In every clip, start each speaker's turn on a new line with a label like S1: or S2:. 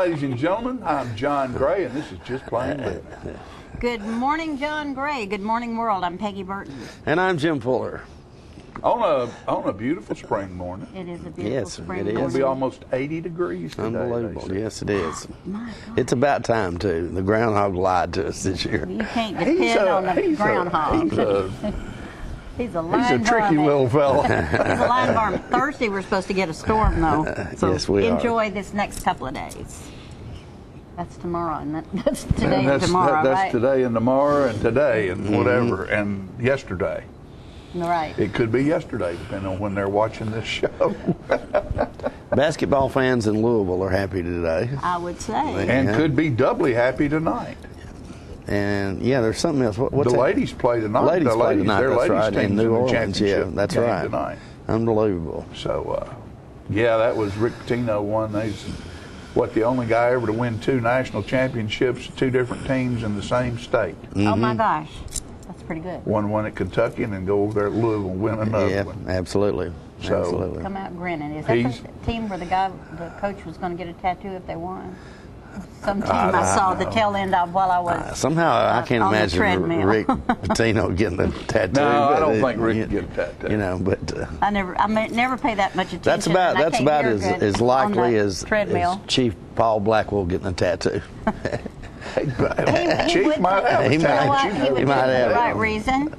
S1: ladies and gentlemen. I'm John Gray, and this is Just Plain Living.
S2: Good morning, John Gray. Good morning, world. I'm Peggy Burton.
S3: And I'm Jim Fuller.
S1: On a beautiful spring morning.
S2: It is a beautiful spring morning.
S1: It's going to be almost 80 degrees today.
S3: Unbelievable. Yes, it is. It's about time, too. The groundhog lied to us this year.
S2: You can't depend on the groundhog. He's a
S1: tricky little fella.
S2: He's a line varmint. Thursday we're supposed to get a storm, though. So
S3: yes, we
S2: enjoy this next couple of days. That's tomorrow, and that's today and tomorrow,
S1: That's
S2: right?
S1: today and tomorrow and today and whatever, and yesterday.
S2: Right.
S1: It could be yesterday, depending on when they're watching this show.
S3: Basketball fans in Louisville are happy today.
S2: I would say.
S1: And could be doubly happy tonight.
S3: And, yeah, there's something else. What's
S1: the
S3: that?
S1: ladies play tonight.
S3: Ladies play tonight,
S1: their
S3: that's
S1: ladies
S3: right, in
S1: team's
S3: New
S1: the
S3: Orleans. Yeah,
S1: championship
S3: that's
S1: game
S3: right.
S1: Tonight.
S3: Unbelievable.
S1: So, yeah, that was Rick Pitino won. He's the only guy ever to win 2 national championships, 2 different teams in the same state.
S2: Oh, my gosh. That's pretty good.
S1: One at Kentucky and then go over there at Louisville and win another one.
S3: Absolutely.
S1: So,
S3: absolutely.
S2: Come out grinning. Is that the team where the coach was going to get a tattoo if they won? Some team I saw the tail end of while I was
S3: somehow I can't imagine Rick Pitino getting a tattoo.
S1: No, I don't think Rick would get a tattoo.
S3: You know, but
S2: I never pay that much attention.
S3: That's about as likely as Chief Paul Blackwell getting a tattoo.
S1: Chief might have a tattoo.
S2: He might have the right reason.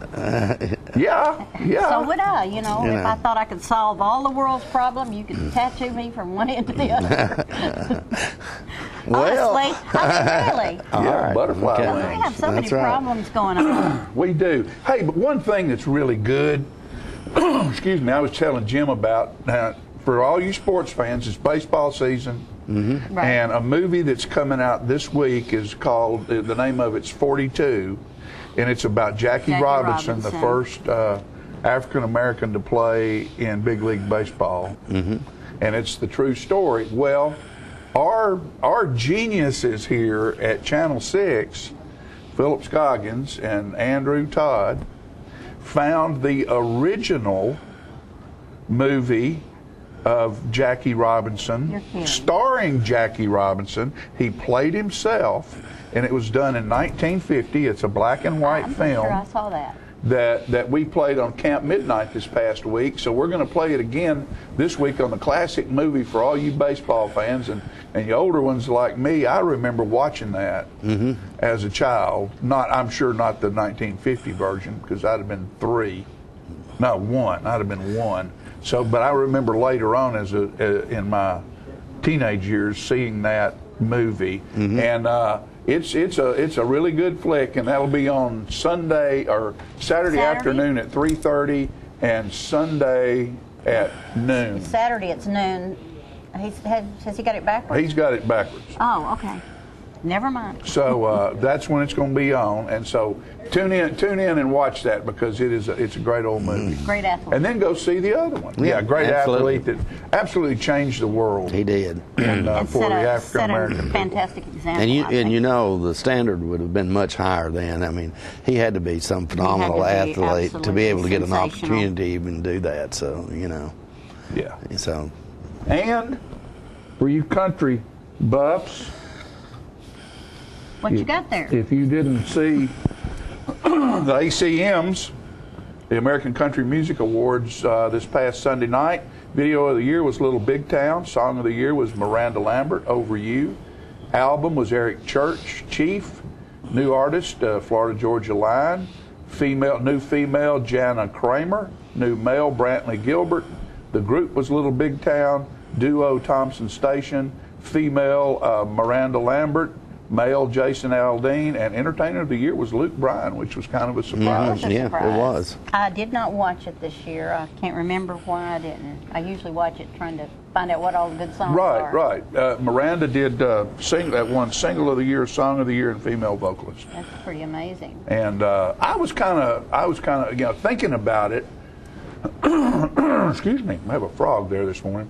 S1: Yeah.
S2: So would I. You know, if I thought I could solve all the world's problem, you could tattoo me from one end to the other.
S3: Well,
S2: honestly, I mean, really.
S1: Yeah, butterfly wings.
S2: We have so many problems going on.
S1: We do. Hey, but one thing that's really good, excuse me, I was telling Jim about, for all you sports fans, it's baseball season.
S3: Mm-hmm.
S2: Right.
S1: And a movie that's coming out this week is called, the name of it's 42, and it's about Jackie Robinson, the first African-American to play in big league baseball.
S3: Mm-hmm.
S1: And it's the true story. Well, our geniuses here at Channel 6, Philip Scoggins and Andrew Todd, found the original movie of Jackie Robinson, starring Jackie Robinson. He played himself, and it was done in 1950. It's a black and white film.
S2: Sure, I saw that.
S1: That we played on Camp Midnight this past week. So we're going to play it again this week on the classic movie for all you baseball fans. And you older ones like me, I remember watching that as a child. I'm sure not the 1950 version, because I'd have been 3. No, 1. I'd have been 1. So, but I remember later on in my teenage years seeing that movie. And it's a really good flick, and that'll be on Sunday or Saturday afternoon at 3:30 and Sunday at noon.
S2: Saturday it's noon. Has he got it backwards?
S1: He's got it backwards.
S2: Oh, okay. Never mind.
S1: So that's when it's going to be on, and so tune in and watch that, because it's a great old movie.
S2: Great athlete.
S1: And then go see the other one.
S3: Yeah,
S1: great
S3: absolutely.
S1: athlete that absolutely changed the world.
S3: He did.
S1: And for the African
S2: set
S1: American
S2: a fantastic example.
S3: And you know the standard would have been much higher then. I mean, he had to be some phenomenal athlete to be able to get an opportunity to even do that. So
S1: Yeah.
S3: So.
S1: And for you country buffs,
S2: what you got there?
S1: If you didn't see the ACMs, the American Country Music Awards, this past Sunday night, video of the year was Little Big Town. Song of the year was Miranda Lambert, Over You. Album was Eric Church, Chief. New artist, Florida Georgia Line. New female, Jana Kramer. New male, Brantley Gilbert. The group was Little Big Town. Duo, Thompson Station. Female, Miranda Lambert. Male, Jason Aldean, and Entertainer of the Year was Luke Bryan, which was kind of a surprise.
S3: Yeah, it was.
S2: I did not watch it this year. I can't remember why I didn't. I usually watch it trying to find out what all the good songs are.
S1: Right. Miranda did that one Single of the Year, Song of the Year, and Female Vocalist.
S2: That's pretty amazing.
S1: And I was kind of thinking about it. Excuse me, I have a frog there this morning.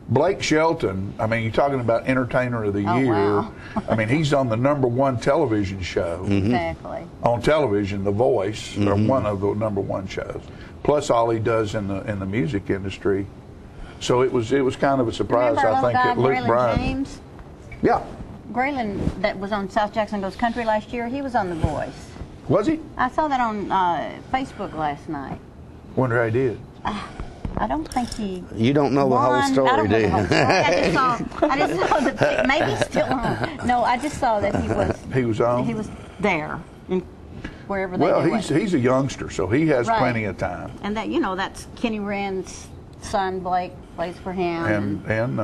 S1: Blake Shelton, I mean, you're talking about Entertainer of the Year.
S2: Wow.
S1: I mean, he's on the #1 television show.
S2: Exactly.
S1: On television, The Voice, or one of the #1 shows. Plus all he does in the music industry. So it was kind of a surprise,
S2: Remember
S1: I think, that Luke
S2: Braylon
S1: Bryan.
S2: James?
S1: Yeah.
S2: Braylon, that was on South Jackson Goes Country last year, he was on The Voice.
S1: Was he?
S2: I saw that on Facebook last night.
S1: Wonder how he did.
S2: I don't think he.
S3: You don't know the whole
S2: won.
S3: story,
S2: I don't
S3: do
S2: know
S3: you?
S2: the whole story. I just saw that maybe he's still on. No, I just saw that
S1: He was on?
S2: He was there, in wherever they
S1: Well,
S2: do it.
S1: he's a youngster, so he has
S2: Right.
S1: plenty of time.
S2: And that, that's Kenny Rand's son, Blake, plays for him.
S1: And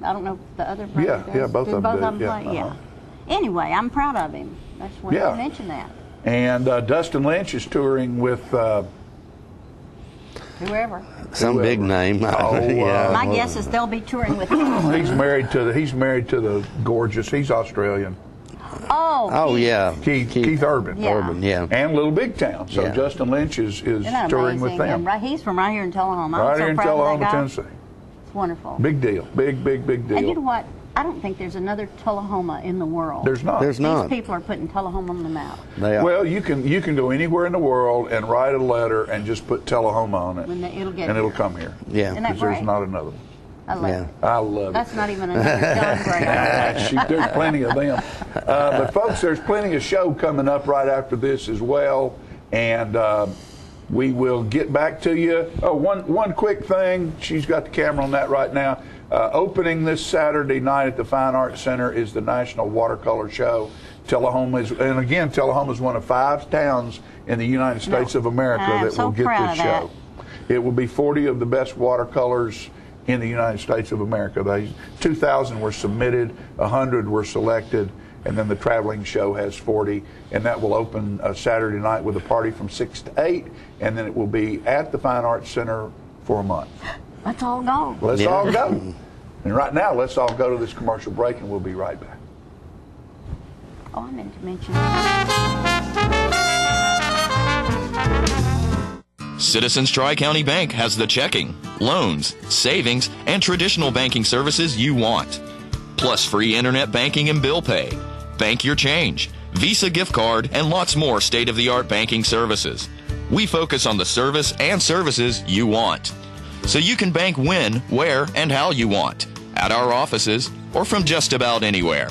S2: I don't know if the other brother does.
S1: yeah, both
S2: Do
S1: of them
S2: both of
S1: do,
S2: them
S1: yeah,
S2: play?
S1: uh-huh.
S2: Yeah. Anyway, I'm proud of him. That's why
S1: Yeah.
S2: I mentioned that.
S1: And Dustin Lynch is touring with
S2: Whoever.
S3: Some big name. Yeah.
S2: My guess is they'll be touring with him.
S1: he's married to the gorgeous. He's Australian.
S3: Oh,
S2: Keith.
S3: yeah.
S1: Keith Urban.
S2: Yeah.
S3: Urban, yeah.
S1: And Little Big Town. So
S3: Yeah.
S1: Justin Lynch is
S2: Isn't that
S1: touring with
S2: amazing?
S1: them.
S2: And he's from right here in Tullahoma.
S1: Right
S2: I'm
S1: here
S2: so
S1: in
S2: proud of that
S1: Tullahoma,
S2: guy.
S1: Tennessee.
S2: It's wonderful.
S1: Big deal. Big deal.
S2: And you know what? I don't think there's another Tullahoma in the world.
S1: There's not.
S3: There's not.
S2: These people are putting Tullahoma on the map.
S3: They are.
S1: Well, you can go anywhere in the world and write a letter and just put Tullahoma on it,
S2: It'll get
S1: and it'll
S2: here.
S1: come here.
S3: Yeah.
S2: Isn't that
S1: Because there's
S2: great?
S1: not another one.
S2: I love
S3: Yeah.
S2: it.
S1: I love
S2: That's
S1: it.
S2: not even another John Gray.
S1: Shoot, there's plenty of them. But folks, there's plenty of show coming up right after this as well, and we will get back to you. Oh, one quick thing. She's got the camera on that right now. Opening this Saturday night at the Fine Arts Center is the National Watercolor Show. Tullahoma is one of 5 towns in the United States of America
S2: I am
S1: that
S2: so
S1: will get
S2: proud
S1: this
S2: of that.
S1: show. It will be 40 of the best watercolors in the United States of America. 2,000 were submitted, 100 were selected, and then the traveling show has 40, and that will open Saturday night with a party from 6 to 8, and then it will be at the Fine Arts Center for a month.
S2: Let's all go.
S1: Let's all go. And right now, let's all go to this commercial break, and we'll be right back.
S2: Oh, I meant to mention.
S4: Citizens Tri-County Bank has the checking, loans, savings, and traditional banking services you want. Plus free internet banking and bill pay, bank your change, Visa gift card, and lots more state-of-the-art banking services. We focus on the service and services you want. So you can bank when, where, and how you want. At our offices or from just about anywhere.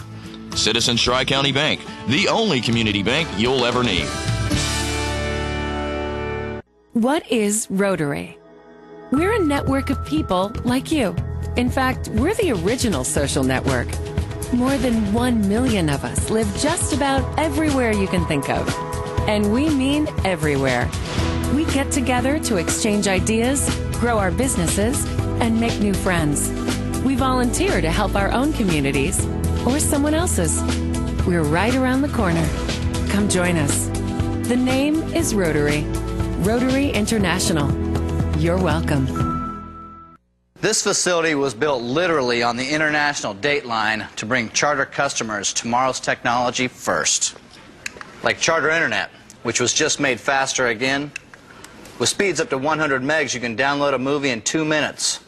S4: Citizens Tri-County Bank, the only community bank you'll ever need.
S5: What is Rotary? We're a network of people like you. In fact, we're the original social network. More than 1 million of us live just about everywhere you can think of. And we mean everywhere. We get together to exchange ideas, grow our businesses, and make new friends. We volunteer to help our own communities or someone else's. We're right around the corner. Come join us. The name is Rotary. Rotary International. You're welcome.
S6: This facility was built literally on the international date line to bring Charter customers tomorrow's technology first. Like Charter Internet, which was just made faster again. With speeds up to 100 megs, you can download a movie in 2 minutes.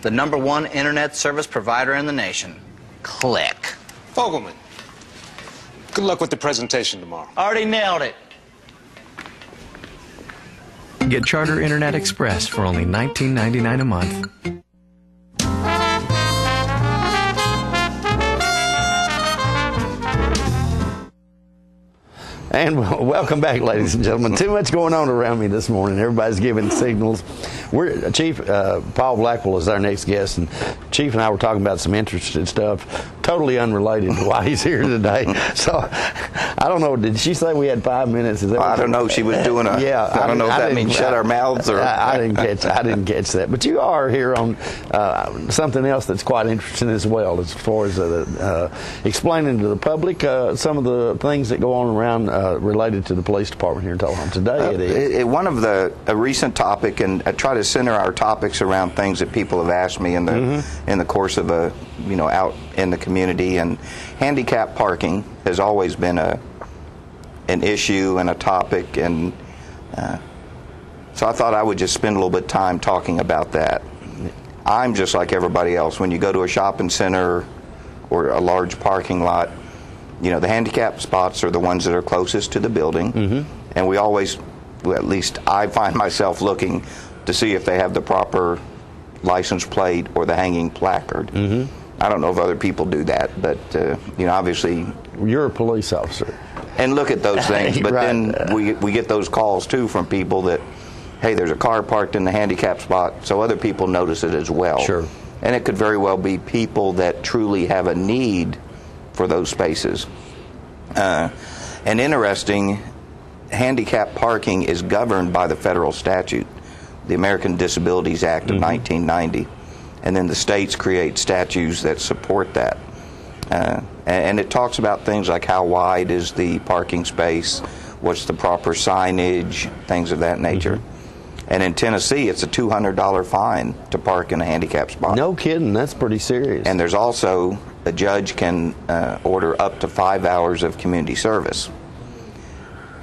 S6: The #1 internet service provider in the nation. Click.
S7: Fogelman, good luck with the presentation tomorrow.
S6: Already nailed it.
S8: Get Charter Internet Express for only $19.99 a month.
S3: And welcome back, ladies and gentlemen. Too much going on around me this morning. Everybody's giving signals. Chief Paul Blackwell is our next guest, and Chief and I were talking about some interesting stuff, totally unrelated to why he's here today. So, I don't know. Did she say we had 5 minutes? Is that
S9: I don't know. She was doing a.
S3: Yeah,
S9: I don't know if that means shut our mouths or.
S3: I didn't catch that. But you are here on something else that's quite interesting as well, as far as explaining to the public some of the things that go on around related to the police department here in Tullahoma. Today it is.
S9: One of a recent topic, and I try to center our topics around things that people have asked me in the course of out in the community, and handicap parking has always been an issue and a topic, and so I thought I would just spend a little bit of time talking about that. I'm just like everybody else. When you go to a shopping center or a large parking lot, the handicap spots are the ones that are closest to the building, and we always, well, at least I find myself looking to see if they have the proper, license plate or the hanging placard. I don't know if other people do that, but obviously
S3: you're a police officer.
S9: And look at those things, but
S3: Right.
S9: then we get those calls too from people that, hey, there's a car parked in the handicap spot, so other people notice it as well.
S3: Sure.
S9: And it could very well be people that truly have a need for those spaces. And interesting, handicap parking is governed by the federal statute, the American Disabilities Act of 1990. And then the states create statutes that support that. And it talks about things like how wide is the parking space, what's the proper signage, things of that nature. And in Tennessee, it's a $200 fine to park in a handicap spot.
S3: No kidding, that's pretty serious.
S9: And there's also, a judge can order up to 5 hours of community service.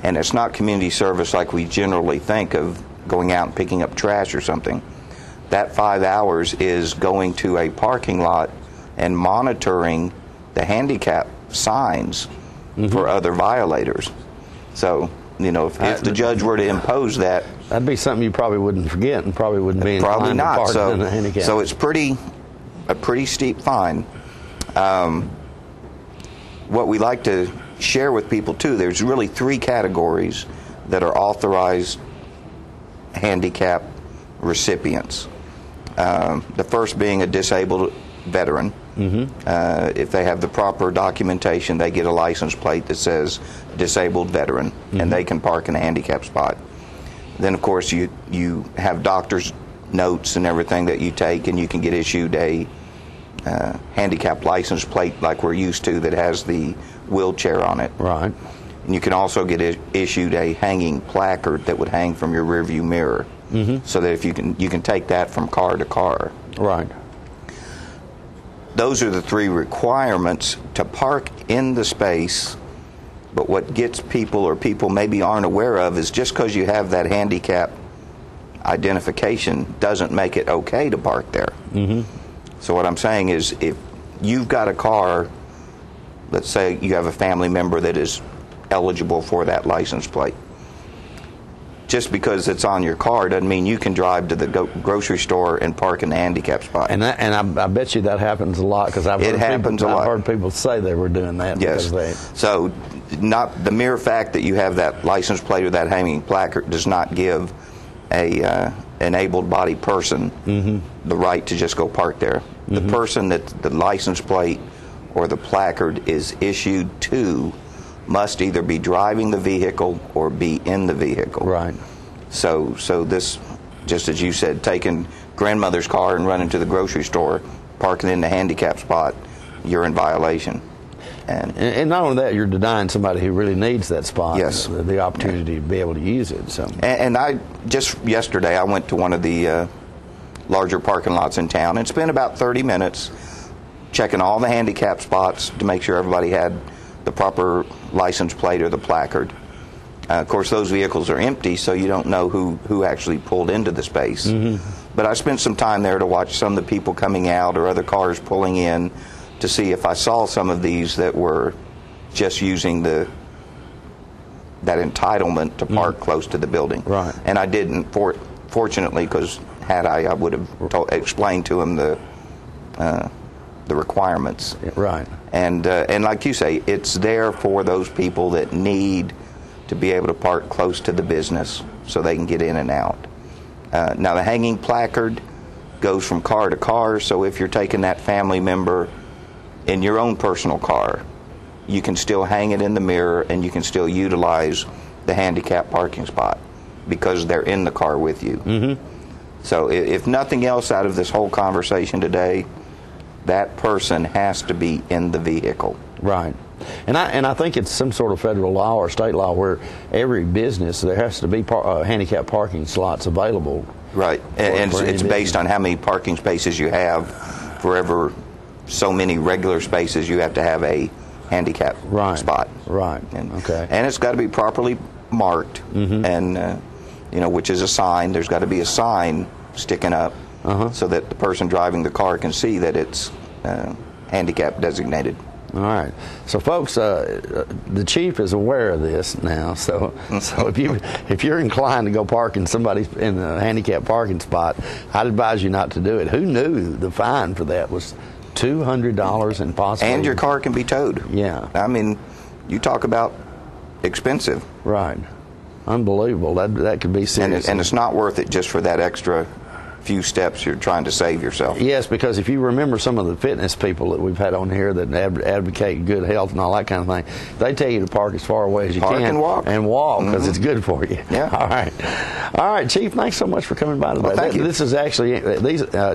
S9: And it's not community service like we generally think of going out and picking up trash or something. That 5 hours is going to a parking lot and monitoring the handicap signs for other violators. So, if the judge were to impose that,
S3: that'd be something you probably wouldn't forget and probably wouldn't be inclined
S9: probably not.
S3: to park in a handicap.
S9: So it's a pretty steep fine. What we like to share with people too, there's really 3 categories that are authorized handicap recipients. The first being a disabled veteran. If they have the proper documentation, they get a license plate that says disabled veteran, and they can park in a handicap spot. Then, of course, you have doctor's notes and everything that you take, and you can get issued a handicap license plate like we're used to that has the wheelchair on it.
S3: Right.
S9: And you can also get issued a hanging placard that would hang from your rearview mirror, so that if you can take that from car to car.
S3: Right.
S9: Those are the 3 requirements to park in the space. But what gets people, or people maybe aren't aware of, is just because you have that handicap identification doesn't make it okay to park there. So what I'm saying is, if you've got a car, let's say you have a family member that is eligible for that license plate, just because it's on your car doesn't mean you can drive to the grocery store and park in the handicap spot.
S3: And I bet you that happens a lot, because I've heard people say they were doing that.
S9: Yes. So not the mere fact that you have that license plate or that hanging placard does not give an able-bodied person the right to just go park there. The person that the license plate or the placard is issued to must either be driving the vehicle or be in the vehicle.
S3: Right.
S9: So this, just as you said, taking grandmother's car and running to the grocery store, parking in the handicap spot, you're in violation.
S3: And not only that, you're denying somebody who really needs that spot the opportunity to be able to use it. So.
S9: And I just yesterday I went to one of the larger parking lots in town and spent about 30 minutes checking all the handicap spots to make sure everybody had the proper license plate or the placard. Of course, those vehicles are empty, so you don't know who actually pulled into the space. But I spent some time there to watch some of the people coming out or other cars pulling in to see if I saw some of these that were just using that entitlement to park close to the building.
S3: Right.
S9: And I didn't, fortunately, because had I would have explained to them the requirements.
S3: Right.
S9: And like you say, it's there for those people that need to be able to park close to the business so they can get in and out. Now, the hanging placard goes from car to car, so if you're taking that family member in your own personal car, you can still hang it in the mirror and you can still utilize the handicap parking spot because they're in the car with you. So if nothing else out of this whole conversation today, that person has to be in the vehicle.
S3: Right. And I think it's some sort of federal law or state law where every business, there has to be handicap parking slots available.
S9: Right. And it's based on how many parking spaces you have. For every so many regular spaces, you have to have a handicap spot.
S3: Right.
S9: Okay. And it's got to be properly marked, and which is a sign. There's got to be a sign sticking up so that the person driving the car can see that it's handicap designated.
S3: All right. So, folks, the chief is aware of this now. So if you're inclined to go park in somebody's in a handicapped parking spot, I'd advise you not to do it. Who knew the fine for that was $200 and possibly?
S9: And your car can be towed.
S3: Yeah.
S9: I mean, you talk about expensive.
S3: Right. Unbelievable. That could be serious.
S9: And it's not worth it just for that extra few steps you're trying to save yourself.
S3: Yes, because if you remember some of the fitness people that we've had on here that advocate good health and all that kind of thing, they tell you to park as far away as you can.
S9: Park and walk.
S3: Because it's good for you.
S9: Yeah.
S3: All right, Chief, thanks so much for coming by today.
S9: Well, thank you.
S3: This is actually,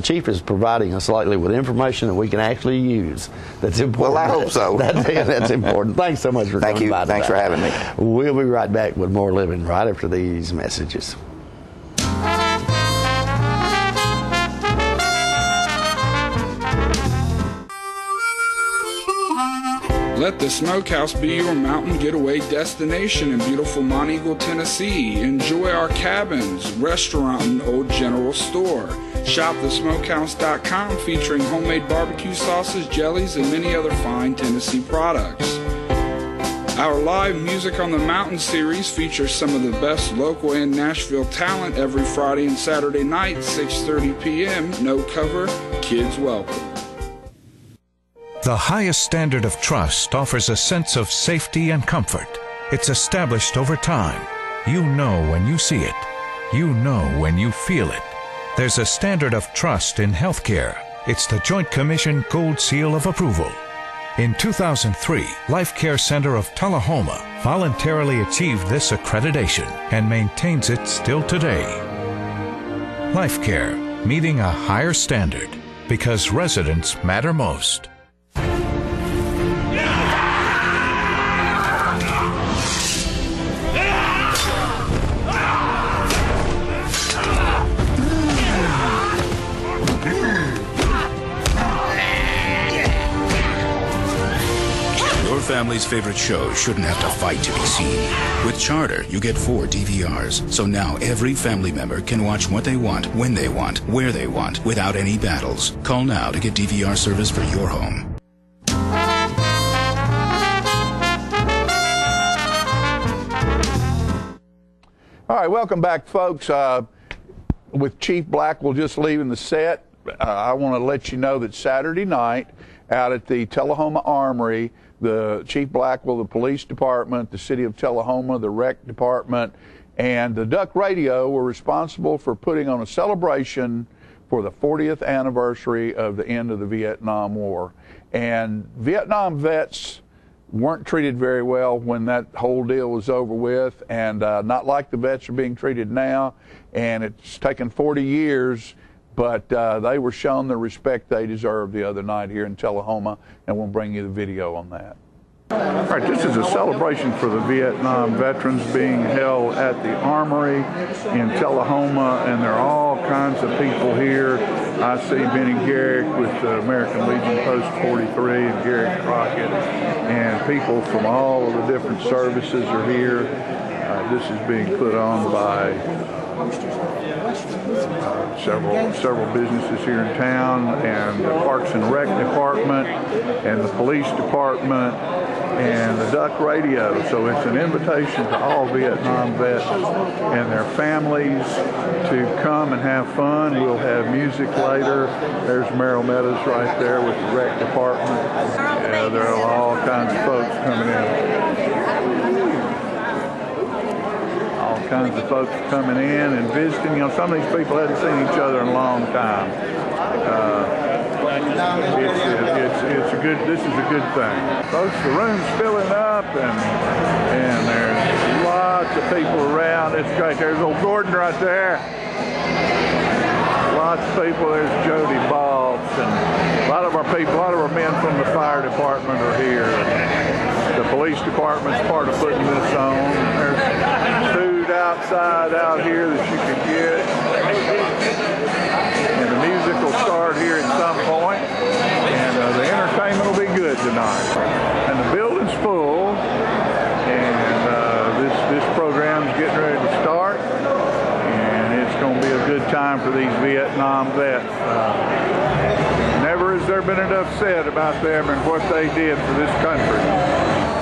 S3: Chief is providing us lately with information that we can actually use. That's important.
S9: Well, I hope so.
S3: That's important. Thanks so much for coming by today.
S9: Thanks for having me.
S3: We'll be right back with more living right after these messages.
S10: Let the Smokehouse be your mountain getaway destination in beautiful Monteagle, Tennessee. Enjoy our cabins, restaurant, and old general store. Shop thesmokehouse.com featuring homemade barbecue sauces, jellies, and many other fine Tennessee products. Our live Music on the Mountain series features some of the best local and Nashville talent every Friday and Saturday night, 6:30 p.m. No cover, kids welcome.
S11: The highest standard of trust offers a sense of safety and comfort. It's established over time. You know when you see it. You know when you feel it. There's a standard of trust in healthcare. It's the Joint Commission Gold Seal of Approval. In 2003, Life Care Center of Tullahoma voluntarily achieved this accreditation and maintains it still today. Life Care, meeting a higher standard because residents matter most.
S12: Family's favorite show shouldn't have to fight to be seen. With Charter, you get 4 DVRs, so now every family member can watch what they want, when they want, where they want, without any battles. Call now to get DVR service for your home.
S1: All right, welcome back, folks. With Chief Blackwell just leaving the set, I want to let you know that Saturday night out at the Tullahoma Armory, the Chief Blackwell, the police department, the city of Tullahoma, the rec department, and the Duck Radio were responsible for putting on a celebration for the 40th anniversary of the end of the Vietnam War. And Vietnam vets weren't treated very well when that whole deal was over with, and not like the vets are being treated now. And it's taken 40 years, but they were shown the respect they deserved the other night here in Tullahoma, and we'll bring you the video on that. All right, this is a celebration for the Vietnam veterans being held at the Armory in Tullahoma, and there are all kinds of people here. I see Benny Garrick with the American Legion Post 43 and Garrick Crockett, and people from all of the different services are here. This is being put on by several businesses here in town, and the Parks and Rec Department, and the Police Department, and the Duck Radio. So it's an invitation to all Vietnam vets and their families to come and have fun. We'll have music later. There's Merrill Meadows right there with the Rec Department. There are all kinds of folks coming in. Kinds of folks coming in and visiting. You know, some of these people hadn't seen each other in a long time. It's a good. This is a good thing, folks. The room's filling up, and there's lots of people around. It's great. There's old Gordon right there. Lots of people. There's Jody Baltz, and a lot of our people, a lot of our men from the fire department are here. The police department's part of putting this on. There's food outside out here that you can get. And the music will start here at some point. And the entertainment will be good tonight. And the building's full. And this program's getting ready to start. And it's going to be a good time for these Vietnam vets. Never as there been enough said about them and what they did for this country.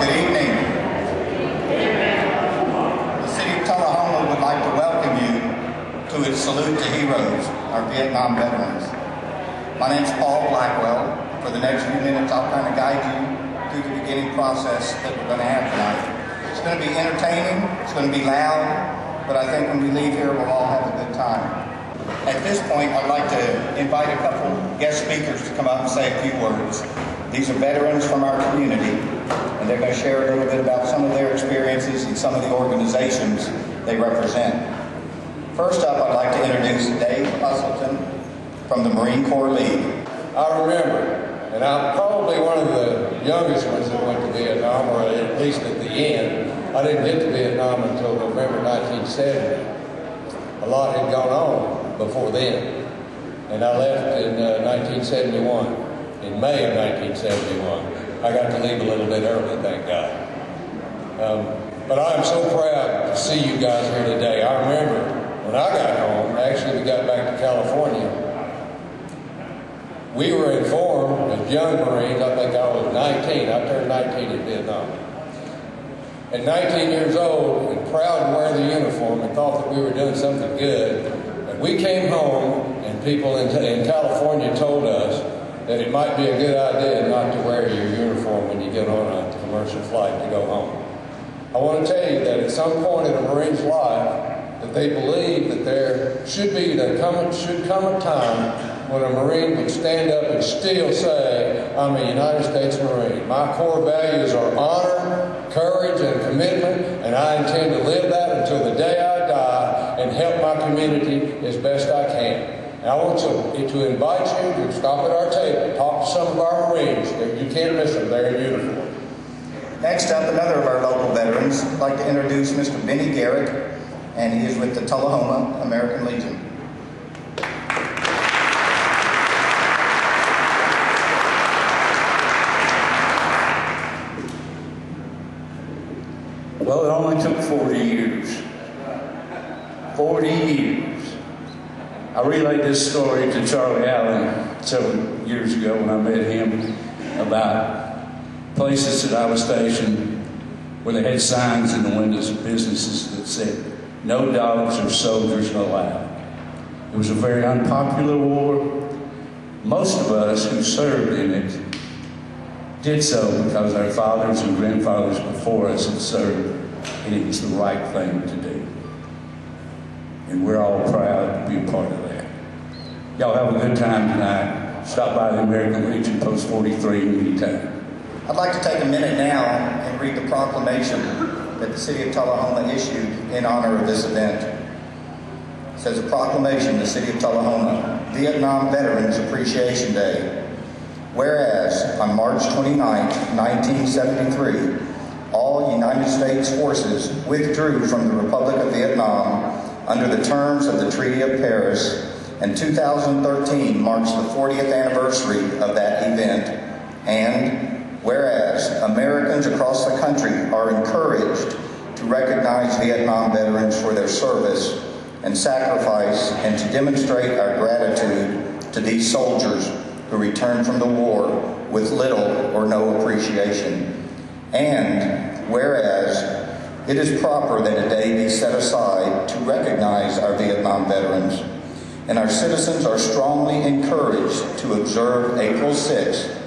S13: Good evening. The city of Tullahoma would like to welcome you to its Salute to Heroes, our Vietnam veterans. My name's Paul Blackwell. For the next few minutes, I'll kind of guide you through the beginning process that we're going to have tonight. It's going to be entertaining, it's going to be loud, but I think when we leave here, we'll all have a good time. At this point, I'd like to invite a couple guest speakers to come up and say a few words. These are veterans from our community, and they're going to share a little bit about some of their experiences and some of the organizations they represent. First up, I'd like to introduce Dave Usselton from the Marine Corps League.
S14: I remember, and I'm probably one of the youngest ones that went to Vietnam, or at least at the end. I didn't get to Vietnam until November 1970. A lot had gone on before then, and I left in 1971, in May of 1971. I got to leave a little bit early, thank God. But I'm so proud to see you guys here today. I remember when I got home, actually we got back to California, we were informed as young Marines, I think I was 19, I turned 19 in Vietnam. At 19 years old, and proud to wear the uniform and thought that we were doing something good, and we came home and people in California told us that it might be a good idea not to wear your uniform when you get on a commercial flight to go home. I want to tell you that at some point in a Marine's life, that they believe that there should come a time when a Marine would stand up and still say, I'm a United States Marine. My core values are honor, courage, and commitment, and I intend to live that until the day I die and help my community as best I can. And I want to invite you to stop at our table, talk to some of our Marines. You can't miss them, they're in uniform.
S13: Next up, another of our local veterans. I'd like to introduce Mr. Benny Garrett, and he is with the Tullahoma American Legion.
S15: Well, it only took 40 years. 40 years. I relayed this story to Charlie Allen several years ago when I met him about places that I was stationed where they had signs in the windows of businesses that said, no dogs or soldiers allowed. It was a very unpopular war. Most of us who served in it did so because our fathers and grandfathers before us had served, and it was the right thing to do. And we're all proud to be a part of that. Y'all have a good time tonight. Stop by the American Legion, Post 43 anytime.
S13: I'd like to take a minute now and read the proclamation that the City of Tullahoma issued in honor of this event. It says, a proclamation, the City of Tullahoma, Vietnam Veterans Appreciation Day. Whereas, on March 29, 1973, all United States forces withdrew from the Republic of Vietnam under the terms of the Treaty of Paris, and 2013 marks the 40th anniversary of that event. And whereas Americans across the country are encouraged to recognize Vietnam veterans for their service and sacrifice, and to demonstrate our gratitude to these soldiers who returned from the war with little or no appreciation. And whereas it is proper that a day be set aside to recognize our Vietnam veterans, and our citizens are strongly encouraged to observe April 6,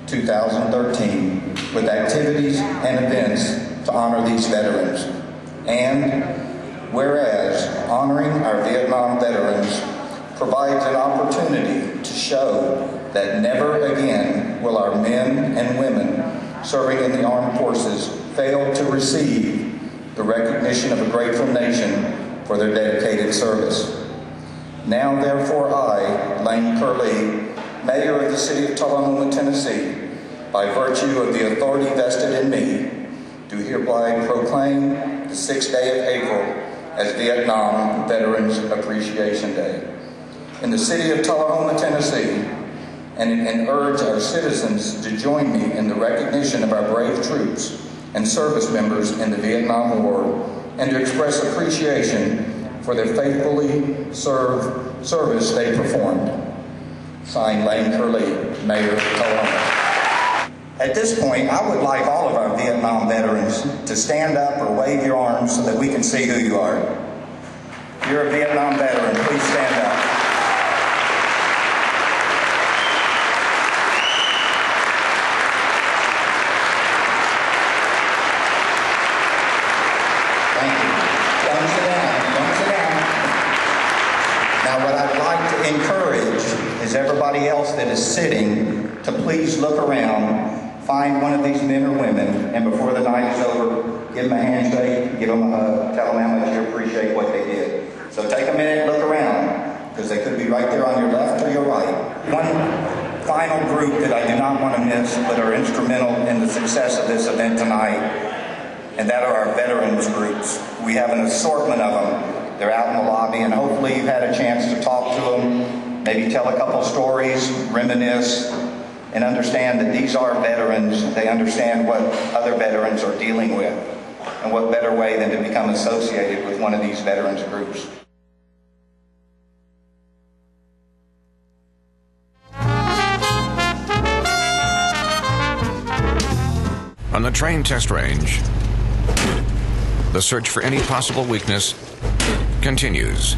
S13: 2013, with activities and events to honor these veterans. And whereas honoring our Vietnam veterans provides an opportunity to show that never again will our men and women serving in the armed forces fail to receive the recognition of a grateful nation for their dedicated service. Now, therefore, I, Lane Curley, Mayor of the City of Tullahoma, Tennessee, by virtue of the authority vested in me, do hereby proclaim the 6th day of April as Vietnam Veterans Appreciation Day. In the City of Tullahoma, Tennessee, and urge our citizens to join me in the recognition of our brave troops and service members in the Vietnam War, and to express appreciation for their faithfully service they performed. Signed, Lane Curley, Mayor of Tullahoma. At this point, I would like all of our Vietnam veterans to stand up or wave your arms so that we can see who you are. If you're a Vietnam veteran, please stand up. Thank you. Don't sit down. Don't sit down. Now, what I'd like to encourage is everybody else that is sitting to please look around, find one of these men or women, and before the night is over, give them a handshake, give them a hug, tell them how much you appreciate what they did. So take a minute, look around, because they could be right there on your left or your right. One final group that I do not want to miss, but are instrumental in the success of this event tonight, and that are our veterans groups. We have an assortment of them. They're out in the lobby, and hopefully you've had a chance to talk to them, maybe tell a couple stories, reminisce, and understand that these are veterans. They understand what other veterans are dealing with, and what better way than to become associated with one of these veterans groups.
S16: On the train test range, the search for any possible weakness continues.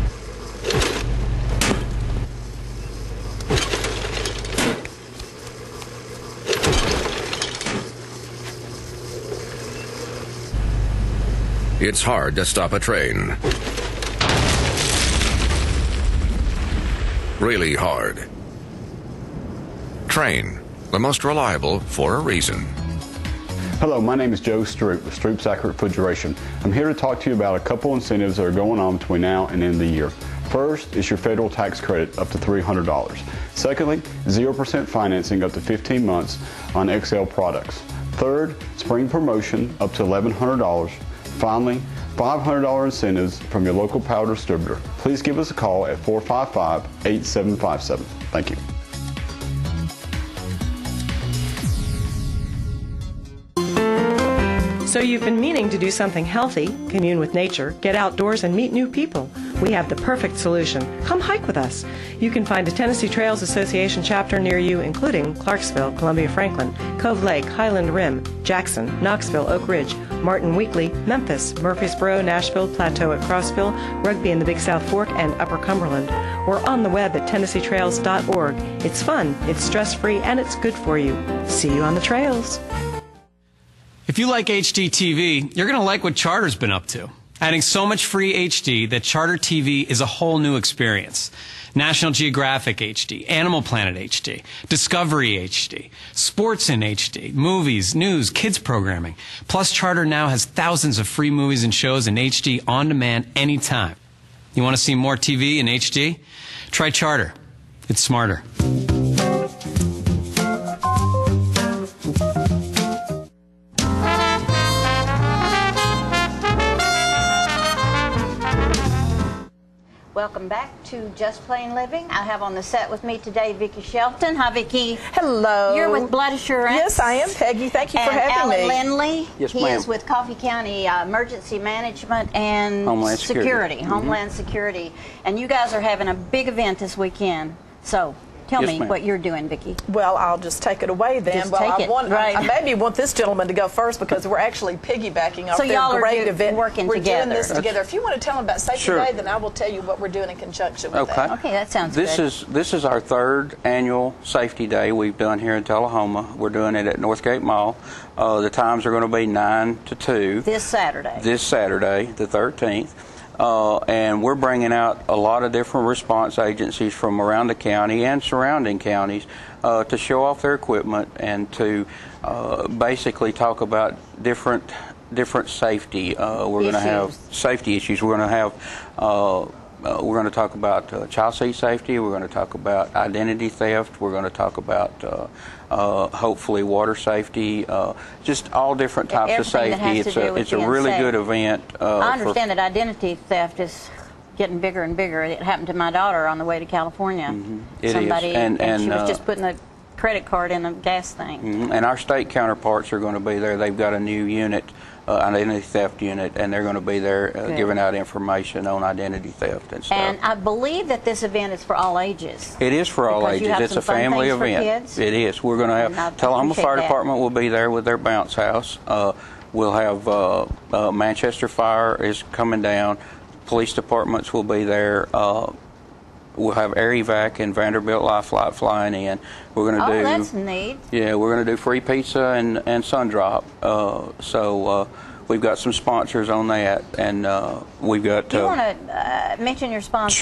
S16: It's hard to stop a train. Really hard. Train, the most reliable for a reason.
S17: Hello, my name is Joe Stroop with Stroop's Accurate Refrigeration. I'm here to talk to you about a couple incentives that are going on between now and the end of the year. First is your federal tax credit up to $300. Secondly, 0% financing up to 15 months on XL products. Third, spring promotion up to $1,100. Finally, $500 incentives from your local power distributor. Please give us a call at 455-8757. Thank you.
S18: So you've been meaning to do something healthy, commune with nature, get outdoors, and meet new people. We have the perfect solution. Come hike with us. You can find a Tennessee Trails Association chapter near you, including Clarksville, Columbia Franklin, Cove Lake, Highland Rim, Jackson, Knoxville, Oak Ridge, Martin Weakley, Memphis, Murfreesboro, Nashville, Plateau at Crossville, Rugby in the Big South Fork, and Upper Cumberland. We're on the web at TennesseeTrails.org. It's fun, it's stress-free, and it's good for you. See you on the trails.
S19: If you like HDTV, you're going to like what Charter's been up to. Adding so much free HD that Charter TV is a whole new experience. National Geographic HD, Animal Planet HD, Discovery HD, Sports in HD, movies, news, kids programming. Plus, Charter now has thousands of free movies and shows in HD on demand anytime. You want to see more TV in HD? Try Charter. It's smarter.
S2: Welcome back to Just Plain Living. I have on the set with me today Vicki Shelton. Hi, Vicki.
S20: Hello.
S2: You're with Blood Assurance.
S20: Yes, I am, Peggy. Thank you for having
S2: Alan
S20: me.
S2: Lindley.
S20: Yes,
S2: he
S20: ma'am.
S2: is with Coffee County Emergency Management and
S20: Homeland Security.
S2: Homeland Security. And you guys are having a big event this weekend. So tell
S20: Yes,
S2: me
S20: ma'am.
S2: what you're doing, Vicki.
S20: Well, I'll just take it away then.
S2: Just
S20: well,
S2: take it. Right.
S20: I maybe want this gentleman to go first because we're actually piggybacking off
S2: So
S20: their
S2: y'all are
S20: great event.
S2: working
S20: we're
S2: together.
S20: doing this together. If you want to tell them about Safety
S21: Sure.
S20: Day, then I will tell you what we're doing in conjunction with
S21: Okay.
S20: that.
S2: Okay, that sounds
S21: This
S2: good.
S21: is our third annual Safety Day we've done here in Tullahoma. We're doing it at Northgate Mall. The times are going to be 9 to 2.
S2: This Saturday.
S21: This Saturday, the 13th. And we're bringing out a lot of different response agencies from around the county and surrounding counties to show off their equipment and to basically talk about different safety. We're going to have safety issues. We're going to have we're going to talk about child seat safety. We're going to talk about identity theft. We're going to talk about hopefully water safety. Just all different types of
S2: Everything that
S21: safety.
S2: has to do with
S21: It's a
S2: being
S21: really
S2: safe.
S21: good event.
S2: I understand that identity theft is getting bigger and bigger. It happened to my daughter on the way to California.
S21: It is.
S2: Somebody
S21: And
S2: she was just putting the credit card in a gas thing.
S21: And our state counterparts are going to be there. They've got a new unit, identity theft unit, and they're going to be there giving out information on identity theft and stuff.
S2: And I believe that this event is for all ages.
S21: It is for all ages. It's a family event. It is. We're going to have Tullahoma Fire Department will be there with their bounce house. We'll have Manchester Fire is coming down. Police departments will be there. We'll have Air Evac and Vanderbilt Life Flight flying in. We're going to do.
S2: Oh, that's neat.
S21: Yeah, we're going to do free pizza and Sundrop. So we've got some sponsors on that, and we've got.
S2: Do you want to mention your sponsors?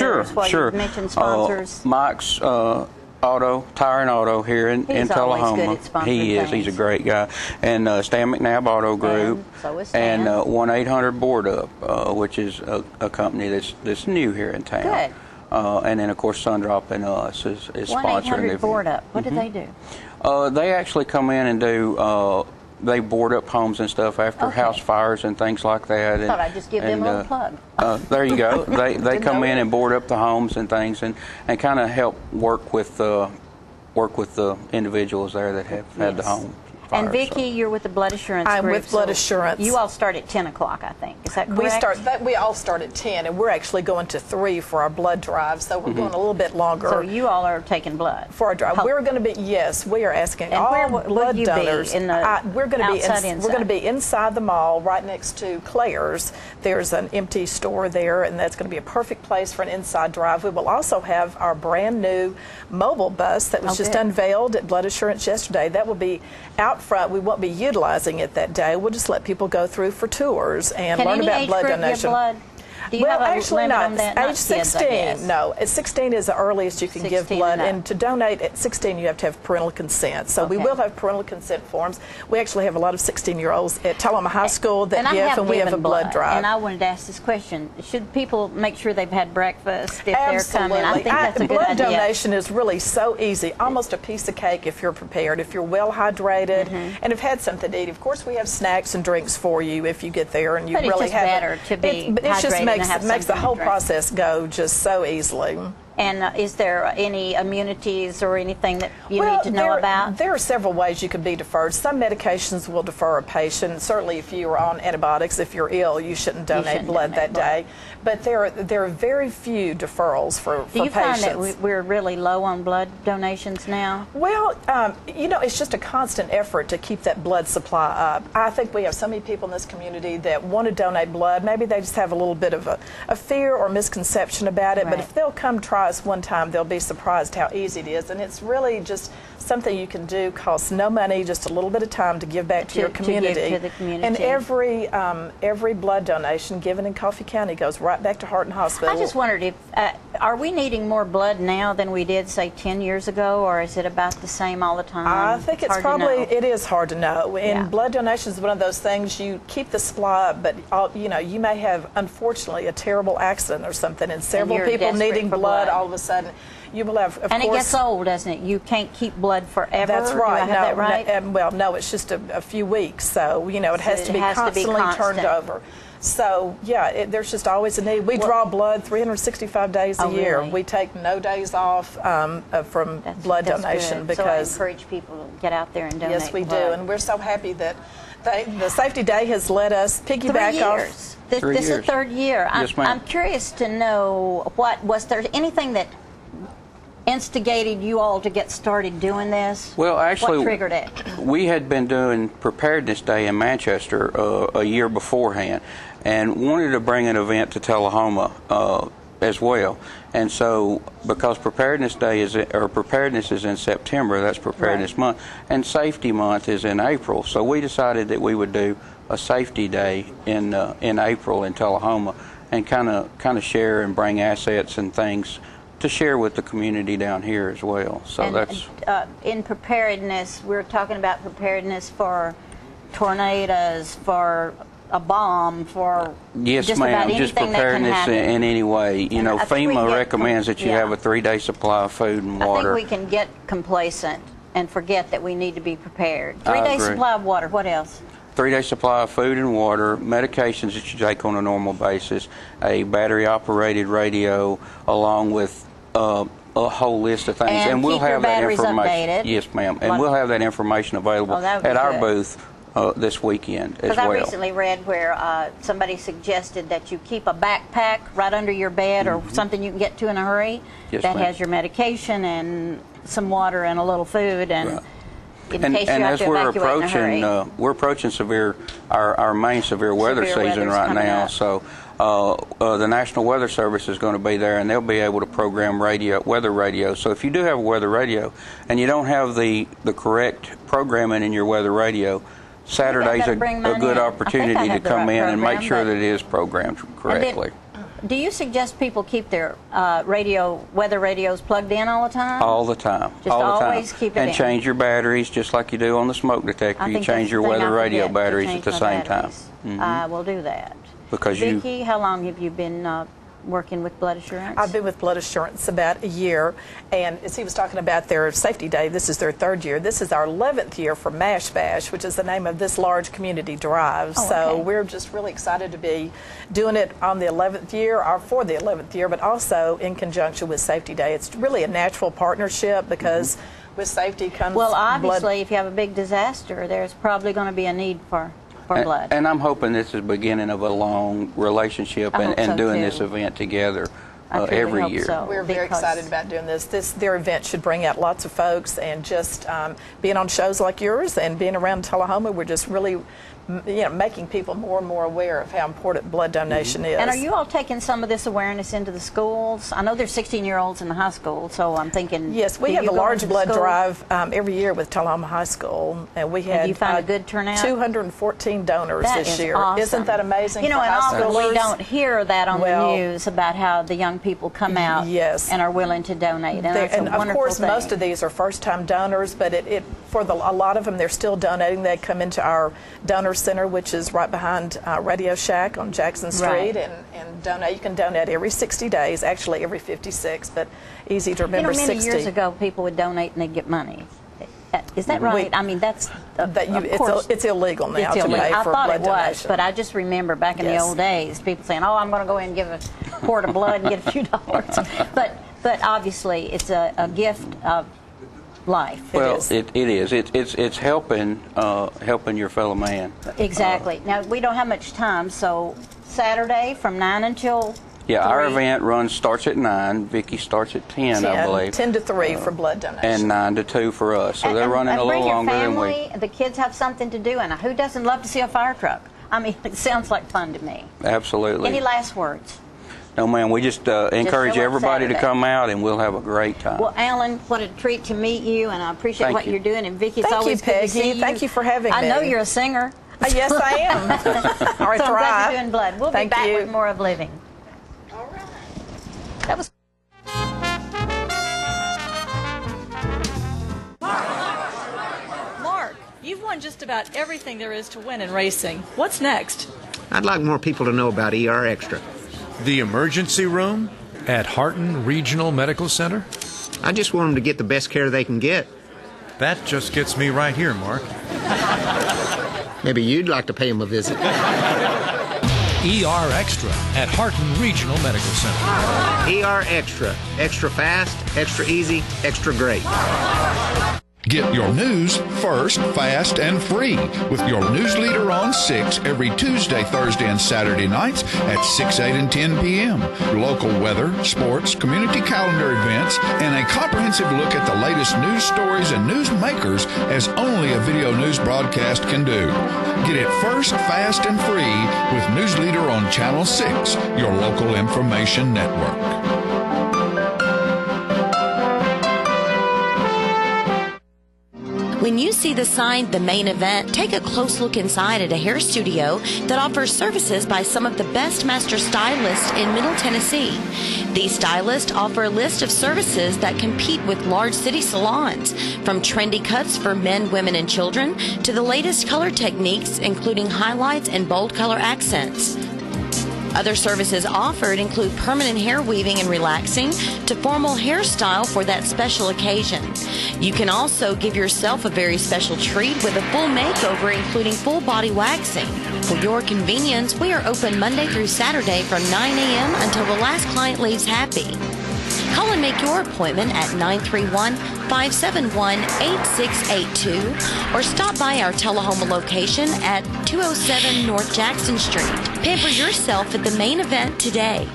S21: Sure.
S2: You mention sponsors.
S21: Mike's Tire and Auto here in Tullahoma. He is. He's a great guy. And Stan McNabb Auto Group. And 1-800 Board Up, which is a company that's new here in town.
S2: Good.
S21: And then, of course, Sundrop and us is sponsoring the event.
S2: 1-800 Board Up. What do they do?
S21: They actually come in and do. They board up homes and stuff after house fires and things like that.
S2: I thought I'd just give them a little plug.
S21: There you go. They come in and board up the homes and things, and kind of help work with the individuals there that have had the home.
S2: And Vicki, you're with the Blood Assurance
S20: I'm
S2: group.
S20: with Blood Assurance.
S2: You all start at 10 o'clock, I think. Is that correct?
S20: We all start at 10, and we're actually going to 3 for our blood drive, so we're going a little bit longer.
S2: So you all are taking blood?
S20: For our drive. We're going to be, yes, we are asking all blood donors. We're going to be inside the mall right next to Claire's. There's an empty store there, and that's going to be a perfect place for an inside drive. We will also have our brand new mobile bus that was just unveiled at Blood Assurance yesterday. That will be out front. We won't be utilizing it that day. We'll just let people go through for tours and learn about blood donation.
S2: Do you have a
S20: actually
S2: limit
S20: not.
S2: on that?
S20: Age 16, no. At 16 is the earliest you can give blood, and to donate at 16 you have to have parental consent. So we will have parental consent forms. We actually have a lot of 16-year-olds at Tullahoma High School that give, and we have a blood drive.
S2: And I wanted to ask this question. Should people make sure they've had breakfast if they're coming? I think that's a good
S20: blood
S2: idea.
S20: donation is really so easy, almost a piece of cake if you're prepared, if you're well hydrated, and have had something to eat. Of course, we have snacks and drinks for you if you get there and you
S2: But
S20: really
S2: it's just
S20: have
S2: better to be hydrated.
S20: Makes the whole process go just so easily.
S2: And is there any immunities or anything that you need to know about?
S20: There are several ways you could be deferred. Some medications will defer a patient. Certainly if you are on antibiotics, if you're ill, you shouldn't donate blood that day. But there are very few deferrals for patients.
S2: Do you find that we're really low on blood donations now?
S20: Well, it's just a constant effort to keep that blood supply up. I think we have so many people in this community that want to donate blood. Maybe they just have a little bit of a fear or misconception about it. But if they'll come try us one time, they'll be surprised how easy it is. And it's really just something you can do, costs no money, just a little bit of time to give back to your community.
S2: To give to the community.
S20: And every blood donation given in Coffee County goes right back to Hart Hospital.
S2: I just wondered if, are we needing more blood now than we did, say, 10 years ago, or is it about the same all the time?
S20: I think it is hard to know. And blood donation is one of those things, you keep the supply up, but you may have, unfortunately, a terrible accident or something, and several people needing blood all of a sudden. You will have, of course,
S2: it gets old, doesn't it? You can't keep blood forever.
S20: That's right.
S2: Do I have that right?
S20: No, it's just a few weeks. So, it has to be constantly turned over. So, there's just always a need. We draw blood 365 days a year.
S2: Really?
S20: We take no days off from blood donation.
S2: Good.
S20: Because
S2: so I encourage people to get out there and donate
S20: Yes, we
S2: blood.
S20: do. And we're so happy that the Safety Day has let us piggyback
S2: 3 years. This is the third year.
S21: Yes, ma'am.
S2: I'm curious to know, was there anything that instigated you all to get started doing this?
S21: Well, actually,
S2: what triggered it?
S21: We had been doing Preparedness Day in Manchester a year beforehand, and wanted to bring an event to Tullahoma as well. And so, because Preparedness is in September, that's Preparedness Month, and Safety Month is in April. So we decided that we would do a Safety Day in April in Tullahoma, and kind of share and bring assets and things to share with the community down here as well. So that's
S2: in preparedness. We're talking about preparedness for tornadoes, for a bomb, for
S21: yes,
S2: just
S21: ma'am.
S2: About
S21: just
S2: anything
S21: preparedness
S2: that can happen.
S21: in any way. FEMA recommends that you have a 3-day supply of food and water.
S2: I think we can get complacent and forget that we need to be prepared. 3-day supply of water. What else?
S21: 3-day supply of food and water, medications that you take on a normal basis, a battery-operated radio, along with a whole list of things, and we'll have that information.
S2: Updated.
S21: Yes, ma'am, and we'll have that information available at our booth this weekend as well.
S2: Because I recently read where somebody suggested that you keep a backpack right under your bed or something you can get to in a hurry that has your medication and some water and a little food and. Right.
S21: And as we're approaching severe, our main severe weather season right now. So the National Weather Service is going to be there, and they'll be able to program weather radio. So if you do have a weather radio and you don't have the correct programming in your weather radio, Saturday's a good opportunity to come in and make sure that it is programmed correctly.
S2: Do you suggest people keep their weather radios plugged in all the time?
S21: All the time.
S2: Just always keep it in.
S21: And change your batteries just like you do on the smoke detector. You change your weather radio batteries at the same time.
S2: I will do that. Vicki, how long have you been working with Blood Assurance?
S20: I've been with Blood Assurance about a year, and as he was talking about their safety day, this is their 3rd year. This is our 11th year for MASH Bash, which is the name of this large community drive. So we're just really excited to be doing it on the 11th year, or for the 11th year, but also in conjunction with Safety Day. It's really a natural partnership because with safety comes
S2: obviously, if you have a big disaster, there's probably going to be a need for blood.
S21: And I'm hoping this is the beginning of a long relationship and doing this event together every year.
S20: So, we're very excited about doing this. Their event should bring out lots of folks, and just being on shows like yours and being around Tullahoma, we're just really making people more and more aware of how important blood donation is.
S2: And are you all taking some of this awareness into the schools? I know there's 16-year-olds in the high school, so I'm thinking.
S20: Yes, we have a large blood drive every year with Tullahoma High School, and we had
S2: you found a good turnout?
S20: 214 donors this year.
S2: Awesome.
S20: Isn't that amazing?
S2: And often we don't hear that on the news about how the young people come out and are willing to donate. And
S20: of course, most of these are first-time donors, but for a lot of them, they're still donating. They come into our donor center, which is right behind Radio Shack on Jackson Street, and donate. You can donate every 60 days, actually every 56, but easy to remember.
S2: Many years ago, people would donate and they'd get money. Is that right? I mean, that's
S20: it's illegal now to pay for blood donation.
S2: I thought it was, but I just remember back in the old days, people saying, "Oh, I'm going to go in and give a quart of blood and get a few dollars." But obviously, it's a gift of life.
S21: Well, it is. It's helping your fellow man.
S2: Exactly. Now we don't have much time, so Saturday from 9 until.
S21: Yeah, 3. Our event starts at 9. Vicki starts at 10, I believe.
S20: 10 to 3 for blood donation.
S21: And 9 to 2 for us. So they're running a little longer than we.
S2: The kids have something to do, and who doesn't love to see a fire truck? I mean, it sounds like fun to me.
S21: Absolutely.
S2: Any last words?
S21: No, ma'am. We just encourage everybody to come out, and we'll have a great time.
S2: Well, Alan, what a treat to meet you, and I appreciate what you're doing. And Vicki, it's always good to see you.
S20: Thank you for having me.
S2: I know you're a singer.
S20: Yes, I am.
S2: So I'm glad you're doing blood. We'll be back with more of Living.
S20: All right.
S2: That was.
S20: Mark, you've won just about everything there is to win in racing. What's next?
S4: I'd like more people to know about ER Extra.
S22: The emergency room at Harton Regional Medical Center?
S4: I just want them to get the best care they can get.
S22: That just gets me right here, Mark.
S4: Maybe you'd like to pay them a visit.
S22: ER Extra at Harton Regional Medical Center.
S4: ER Extra. Extra fast, extra easy, extra great.
S23: Get your news first, fast, and free with your news leader on 6 every Tuesday, Thursday, and Saturday nights at 6, 8, and 10 p.m. Local weather, sports, community calendar events, and a comprehensive look at the latest news stories and news makers as only a video news broadcast can do. Get it first, fast, and free with News Leader on Channel 6, your local information network.
S24: When you see the sign, The Main Event, take a close look inside at a hair studio that offers services by some of the best master stylists in Middle Tennessee. These stylists offer a list of services that compete with large city salons, from trendy cuts for men, women, and children to the latest color techniques, including highlights and bold color accents. Other services offered include permanent hair weaving and relaxing to formal hairstyle for that special occasion. You can also give yourself a very special treat with a full makeover, including full body waxing. For your convenience, we are open Monday through Saturday from 9 a.m. until the last client leaves happy. Call and make your appointment at 931-571-8682 or stop by our Tullahoma location at 207 North Jackson Street. Pamper yourself at the Main Event today.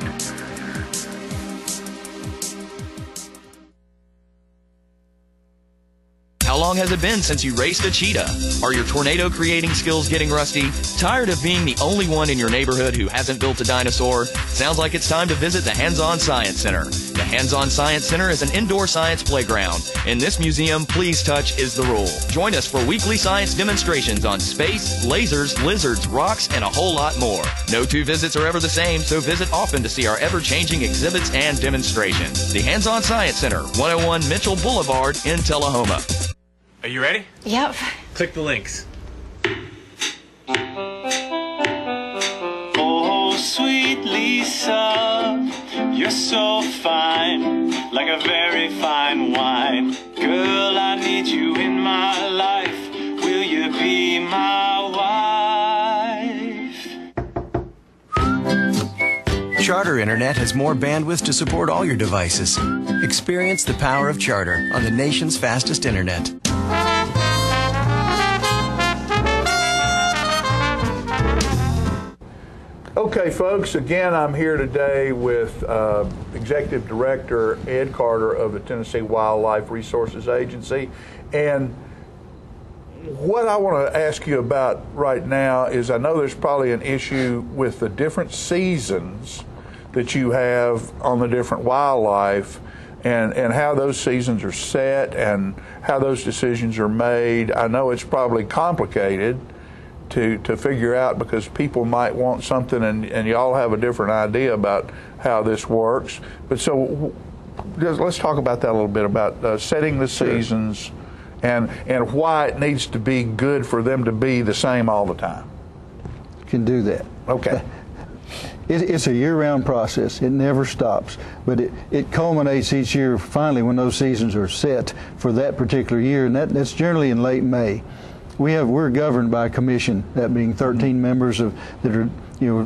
S5: How long has it been since you raced a cheetah? Are your tornado creating skills getting rusty? Tired of being the only one in your neighborhood who hasn't built a dinosaur? Sounds like it's time to visit the Hands-On Science Center. The Hands-On Science Center is an indoor science playground. In this museum, please touch is the rule. Join us for weekly science demonstrations on space, lasers, lizards, rocks, and a whole lot more. No two visits are ever the same, so visit often to see our ever-changing exhibits and demonstrations. The Hands-On Science Center, 101 Mitchell Boulevard in Tullahoma.
S6: Are you ready?
S24: Yep.
S6: Click the links.
S7: Oh, sweet Lisa, you're so fine, like a very fine wine. Girl, I need you in my life. Will you be my wife?
S8: Charter Internet has more bandwidth to support all your devices. Experience the power of Charter on the nation's fastest internet.
S1: Okay, folks, again, I'm here today with Executive Director Ed Carter of the Tennessee Wildlife Resources Agency. And what I want to ask you about right now is I know there's probably an issue with the different seasons that you have on the different wildlife and how those seasons are set and how those decisions are made. I know it's probably complicated to figure out because people might want something and you all have a different idea about how this works. But so let's talk about that a little bit, about setting the seasons and why it needs to be good for them to be the same all the time.
S25: Can do that.
S1: Okay.
S25: It's a year-round process. It never stops. But it culminates each year finally when those seasons are set for that particular year, and that's generally in late May. We're governed by a commission, that being 13 members that are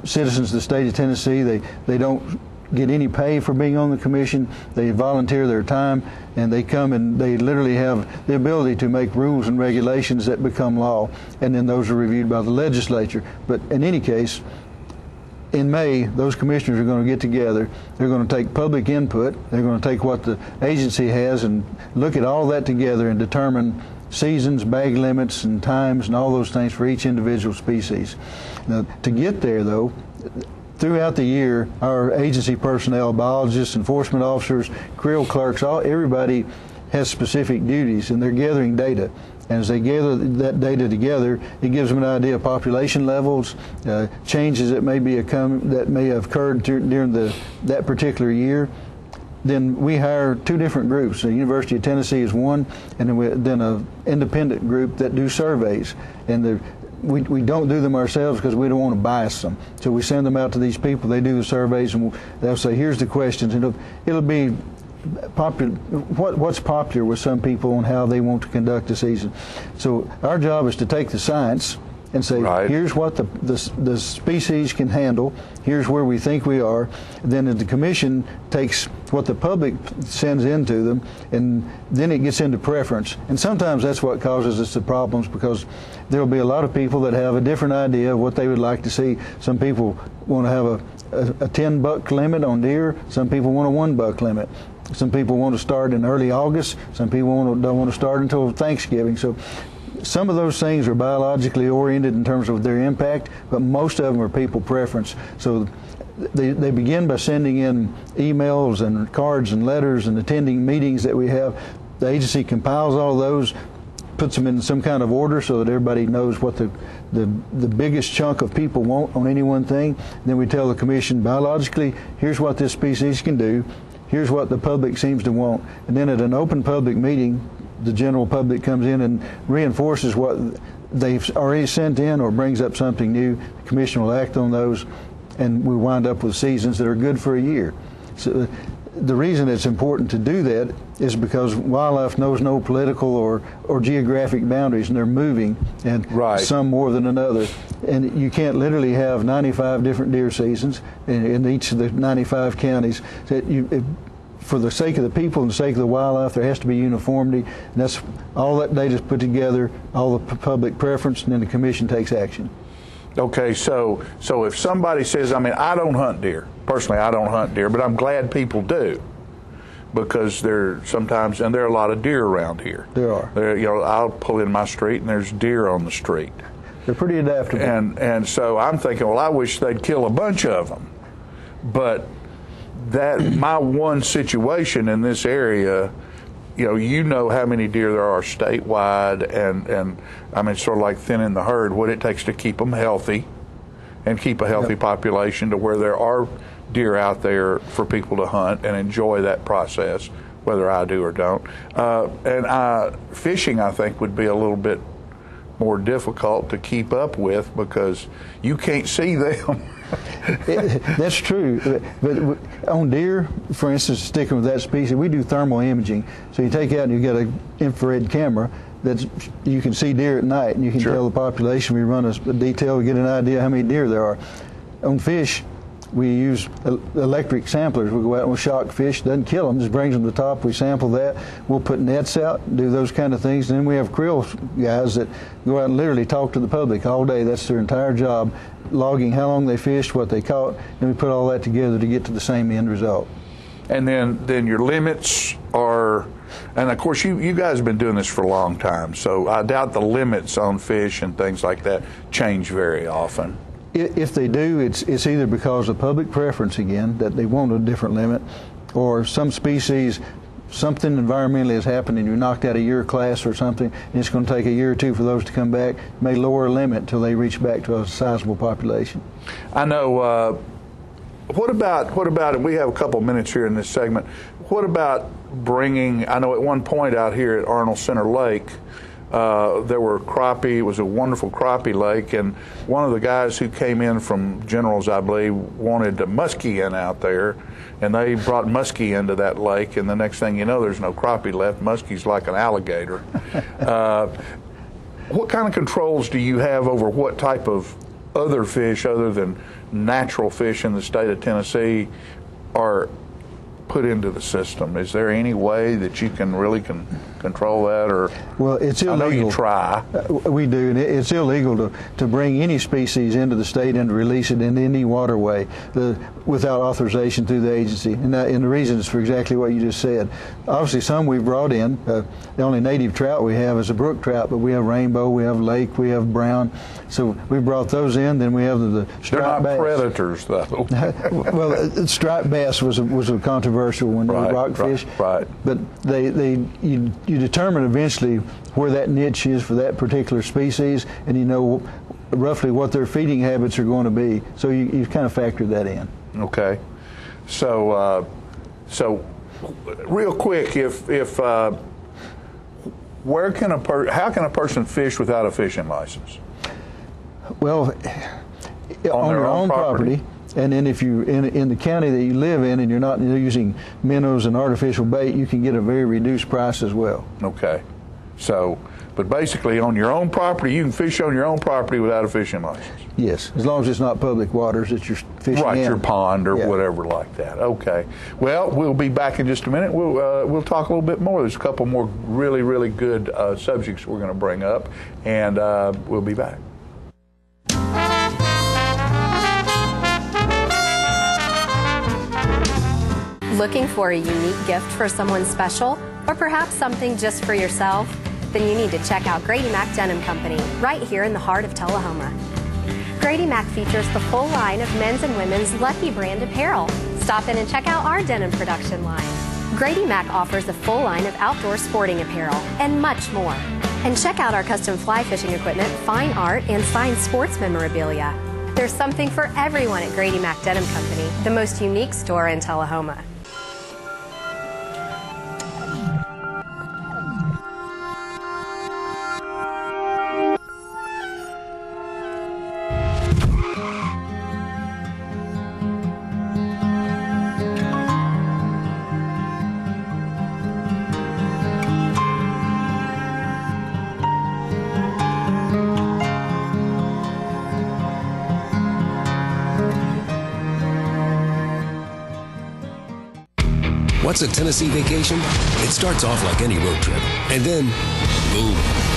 S25: citizens of the state of Tennessee. They don't get any pay for being on the commission. They volunteer their time, and they come and they literally have the ability to make rules and regulations that become law, and then those are reviewed by the legislature. But in any case, in May, those commissioners are going to get together. They're going to take public input. They're going to take what the agency has and look at all that together and determine seasons, bag limits, and times, and all those things for each individual species. Now, to get there, though, throughout the year, our agency personnel, biologists, enforcement officers, creel clerks, everybody has specific duties, and they're gathering data. And as they gather that data together, it gives them an idea of population levels, changes that may have occurred during that particular year. Then we hire two different groups. The University of Tennessee is one, and then an independent group that do surveys. And we don't do them ourselves because we don't want to bias them. So we send them out to these people. They do the surveys, and they'll say, "Here's the questions." And it'll be popular. What's popular with some people on how they want to conduct the season. So our job is to take the science and say, here's what the species can handle, here's where we think we are. Then the commission takes what the public sends into them, and then it gets into preference. And sometimes that's what causes us the problems, because there will be a lot of people that have a different idea of what they would like to see. Some people want to have a 10-buck limit on deer. Some people want a 1-buck limit. Some people want to start in early August. Some people don't want to start until Thanksgiving. So some of those things are biologically oriented in terms of their impact, but most of them are people preference. So they begin by sending in emails and cards and letters and attending meetings that we have. The agency compiles all those, puts them in some kind of order so that everybody knows what the biggest chunk of people want on any one thing. And then we tell the commission, biologically, here's what this species can do. Here's what the public seems to want. And then at an open public meeting, the general public comes in and reinforces what they've already sent in or brings up something new. The commission will act on those, and we wind up with seasons that are good for a year. So the reason it's important to do that is because wildlife knows no political or geographic boundaries, and they're moving, and some more than another. And you can't literally have 95 different deer seasons in each of the 95 counties. for the sake of the people and the sake of the wildlife, there has to be uniformity. And that's all that data's put together, all the public preference, and then the commission takes action.
S1: Okay, so if somebody says, I mean, I don't hunt deer. Personally, I don't hunt deer, but I'm glad people do, because there sometimes, and there are a lot of deer around here.
S25: There are.
S1: You know, I'll pull in my street and there's deer on the street.
S25: They're pretty adaptable.
S1: And so I'm thinking, well, I wish they'd kill a bunch of them. But that my one situation in this area, you know how many deer there are statewide, and I mean, sort of like thinning the herd, what it takes to keep them healthy and keep a healthy population to where there are deer out there for people to hunt and enjoy that process, whether I do or don't. And fishing, I think, would be a little bit more difficult to keep up with because you can't see them.
S25: That's true. But on deer, for instance, sticking with that species, we do thermal imaging. So you take out and you get an infrared camera that you can see deer at night, and you can tell the population. We run a detail, we get an idea how many deer there are. On fish, we use electric samplers. We go out and we'll shock fish. Doesn't kill them, just brings them to the top. We sample that. We'll put nets out, do those kind of things. And then we have krill guys that go out and literally talk to the public all day. That's their entire job, logging how long they fished, what they caught, and we put all that together to get to the same end result.
S1: And then your limits are, and of course you guys have been doing this for a long time, so I doubt the limits on fish and things like that change very often.
S25: If they do, it's either because of public preference again, that they want a different limit, or some species, something environmentally has happened and you knocked out a year class or something, and it's going to take a year or two for those to come back. May lower a limit until they reach back to a sizable population.
S1: I know. What about, and we have a couple minutes here in this segment, what about bringing, I know at one point out here at Arnold Center Lake, there were crappie. It was a wonderful crappie lake, and one of the guys who came in from Generals, I believe, wanted a muskie in out there, and they brought muskie into that lake, and the next thing you know, there's no crappie left. Muskie's like an alligator. What kind of controls do you have over what type of other fish, other than natural fish in the state of Tennessee, are put into the system? Is there any way that you can really control that, or?
S25: Well, it's illegal.
S1: I know you try.
S25: We do, and it's illegal to bring any species into the state and to release it in any waterway without authorization through the agency. And the reason is for exactly what you just said. Obviously, some we've brought in. The only native trout we have is a brook trout, but we have rainbow, we have lake, we have brown. So we brought those in. Then we have the striped bass.
S1: They're not predators, though.
S25: Well, striped bass was a controversial one.
S1: Right,
S25: rockfish.
S1: Right.
S25: But you determine eventually where that niche is for that particular species, and you know roughly what their feeding habits are going to be. So you kind of factor that in.
S1: Okay. So real quick, how can a person fish without a fishing license?
S25: Well, on your own property. And then if you in the county that you live in and you're not using minnows and artificial bait, you can get a very reduced price as well.
S1: Okay. So, but basically on your own property, you can fish on your own property without a fishing license.
S25: Yes, as long as it's not public waters that you're fishing
S1: in.
S25: in.
S1: Your pond or whatever like that. Okay. Well, we'll be back in just a minute. We'll talk a little bit more. There's a couple more really, really good subjects we're going to bring up, and we'll be back.
S3: Looking for a unique gift for someone special, or perhaps something just for yourself? Then you need to check out Grady Mac Denim Company, right here in the heart of Tullahoma. Grady Mac features the full line of men's and women's Lucky brand apparel. Stop in and check out our denim production line. Grady Mac offers a full line of outdoor sporting apparel and much more. And check out our custom fly fishing equipment, fine art, and signed sports memorabilia. There's something for everyone at Grady Mac Denim Company, the most unique store in Tullahoma.
S9: What's a Tennessee vacation? It starts off like any road trip, and then, boom,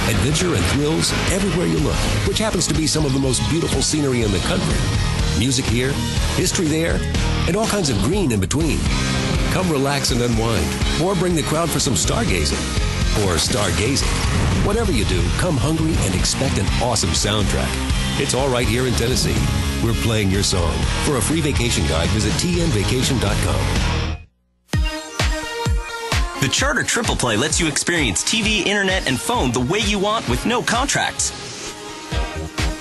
S9: adventure and thrills everywhere you look, which happens to be some of the most beautiful scenery in the country. Music here, history there, and all kinds of green in between. Come relax and unwind, or bring the crowd for some stargazing, or stargazing. Whatever you do, come hungry and expect an awesome soundtrack. It's all right here in Tennessee. We're playing your song. For a free vacation guide, visit tnvacation.com.
S5: The Charter Triple Play lets you experience TV, internet, and phone the way you want with no contracts.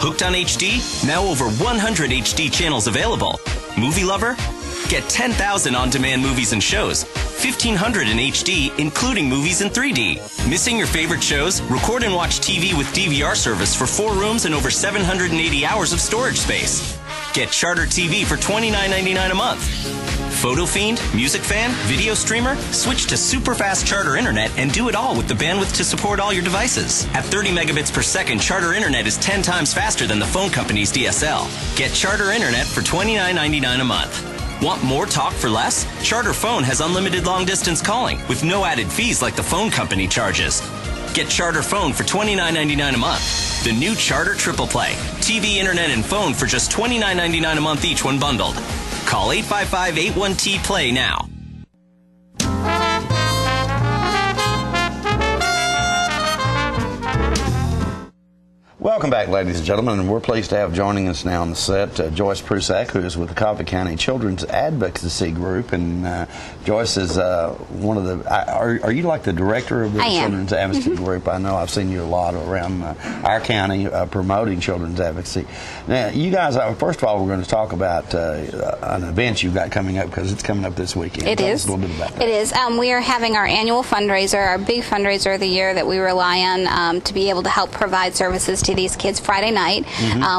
S5: Hooked on HD? Now over 100 HD channels available. Movie lover? Get 10,000 on-demand movies and shows. 1,500 in HD, including movies in 3D. Missing your favorite shows? Record and watch TV with DVR service for 4 rooms and over 780 hours of storage space. Get Charter TV for $29.99 a month. Photo Fiend, Music Fan, Video Streamer? Switch to super fast Charter Internet and do it all with the bandwidth to support all your devices. At 30 megabits per second, Charter Internet is 10 times faster than the phone company's DSL. Get Charter Internet for $29.99 a month. Want more talk for less? Charter Phone has unlimited long-distance calling with no added fees like the phone company charges. Get Charter Phone for $29.99 a month. The new Charter Triple Play. TV, internet, and phone for just $29.99 a month each when bundled. Call 855-81-T-PLAY now.
S10: Welcome back, ladies and gentlemen, and we're pleased to have joining us now on the set Joyce Prusak, who is with the Coffee County Children's Advocacy Group. And Joyce is one of the, are you like the director of the Children's Advocacy Group? I know I've seen you a lot around our county promoting children's advocacy. Now, you guys, first of all, we're going to talk about an event you've got coming up, because it's coming up this weekend.
S11: It is.
S10: Tell us a little bit about that.
S11: It is. We are having our annual fundraiser, our big fundraiser of the year that we rely on to be able to help provide services to these kids Friday night,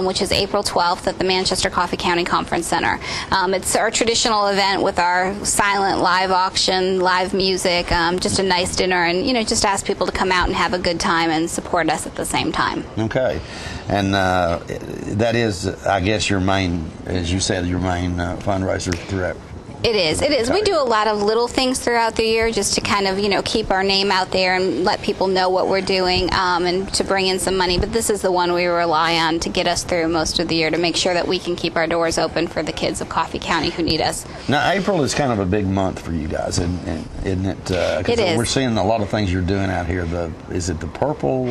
S11: which is April 12th at the Manchester Coffee County Conference Center. It's our traditional event with our silent live auction, live music, just a nice dinner, and just ask people to come out and have a good time and support us at the same time.
S10: Okay. And that is, I guess, your main, as you said, your main fundraiser throughout.
S11: It is. It is. We do a lot of little things throughout the year just to kind of, keep our name out there and let people know what we're doing and to bring in some money. But this is the one we rely on to get us through most of the year to make sure that we can keep our doors open for the kids of Coffee County who need us.
S10: Now, April is kind of a big month for you guys, isn't it?
S11: It is.
S10: We're seeing a lot of things you're doing out here. Is it the purple?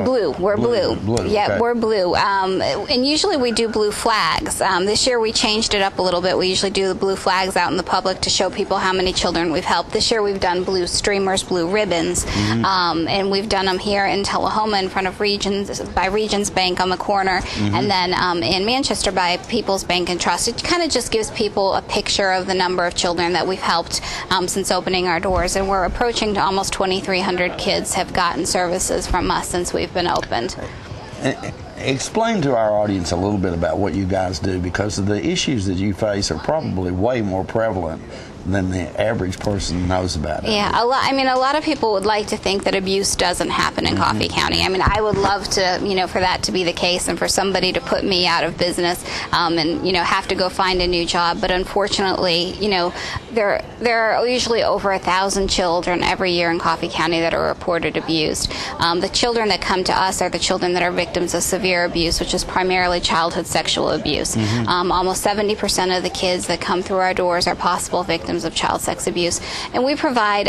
S11: Blue. We're blue. Yeah,
S10: okay.
S11: We're blue. And usually we do blue flags. This year we changed it up a little bit. We usually do the blue flags out in the public to show people how many children we've helped. This year we've done blue streamers, blue ribbons, and we've done them here in Tullahoma in front of Regions Bank on the corner, and then in Manchester by People's Bank and Trust. It kind of just gives people a picture of the number of children that we've helped since opening our doors, and we're approaching to almost 2,300 kids have gotten services from us since we've been opened.
S10: Explain to our audience a little bit about what you guys do, because the issues that you face are probably way more prevalent than the average person knows about it.
S11: Yeah, a lot of people would like to think that abuse doesn't happen in Coffee County. I mean, I would love to, for that to be the case and for somebody to put me out of business and, have to go find a new job. But unfortunately, there are usually over 1,000 children every year in Coffee County that are reported abused. The children that come to us are the children that are victims of severe abuse, which is primarily childhood sexual abuse. Almost 70% of the kids that come through our doors are possible victims of child sex abuse, and we provide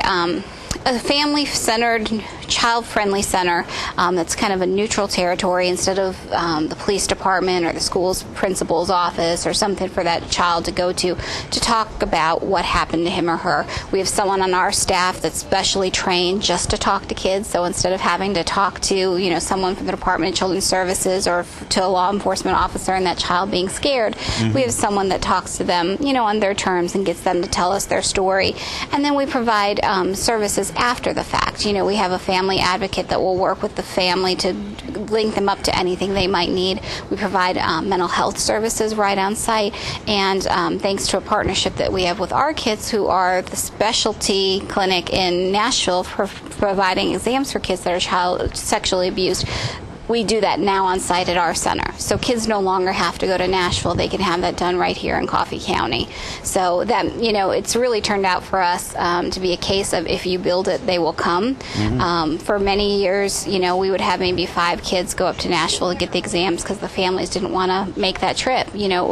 S11: a family-centered, child-friendly center that's kind of a neutral territory instead of the police department or the school's principal's office or something for that child to go to talk about what happened to him or her. We have someone on our staff that's specially trained just to talk to kids, so instead of having to talk to someone from the Department of Children's Services or to a law enforcement officer and that child being scared, we have someone that talks to them on their terms and gets them to tell us their story. And then we provide services after the fact. We have a family advocate that will work with the family to link them up to anything they might need. We provide mental health services right on site, and thanks to a partnership that we have with Our Kids, who are the specialty clinic in Nashville for providing exams for kids that are child sexually abused. we do that now on site at our center. So kids no longer have to go to Nashville. They can have that done right here in Coffee County. So that, you know, it's really turned out for us to be a case of if you build it, they will come. For many years, you know, we would have maybe 5 kids go up to Nashville to get the exams because the families didn't want to make that trip. You know,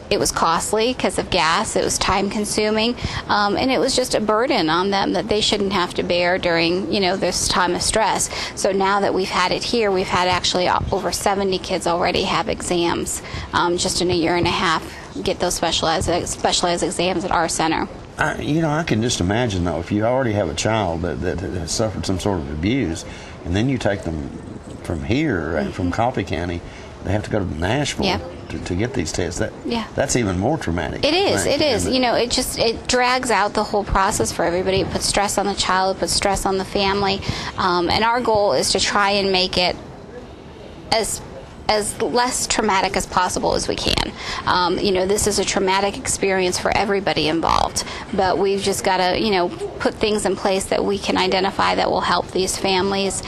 S11: it was costly because of gas, it was time consuming, and it was just a burden on them that they shouldn't have to bear during, you know, this time of stress. So now that we've had it here, we've had actually over 70 kids already have exams just in a year and a half, get those specialized exams at our center.
S10: You know, I can just imagine, though, if you already have a child that has suffered some sort of abuse, and then you take them from here, from Coffee County, they have to go to Nashville to get these tests. That's even more traumatic.
S11: It is. You know, it drags out the whole process for everybody. It puts stress on the child, it puts stress on the family, and our goal is to try and make it as less traumatic as possible as we can. You know, this is a traumatic experience for everybody involved, but we've just got to, you know, put things in place that we can identify that will help these families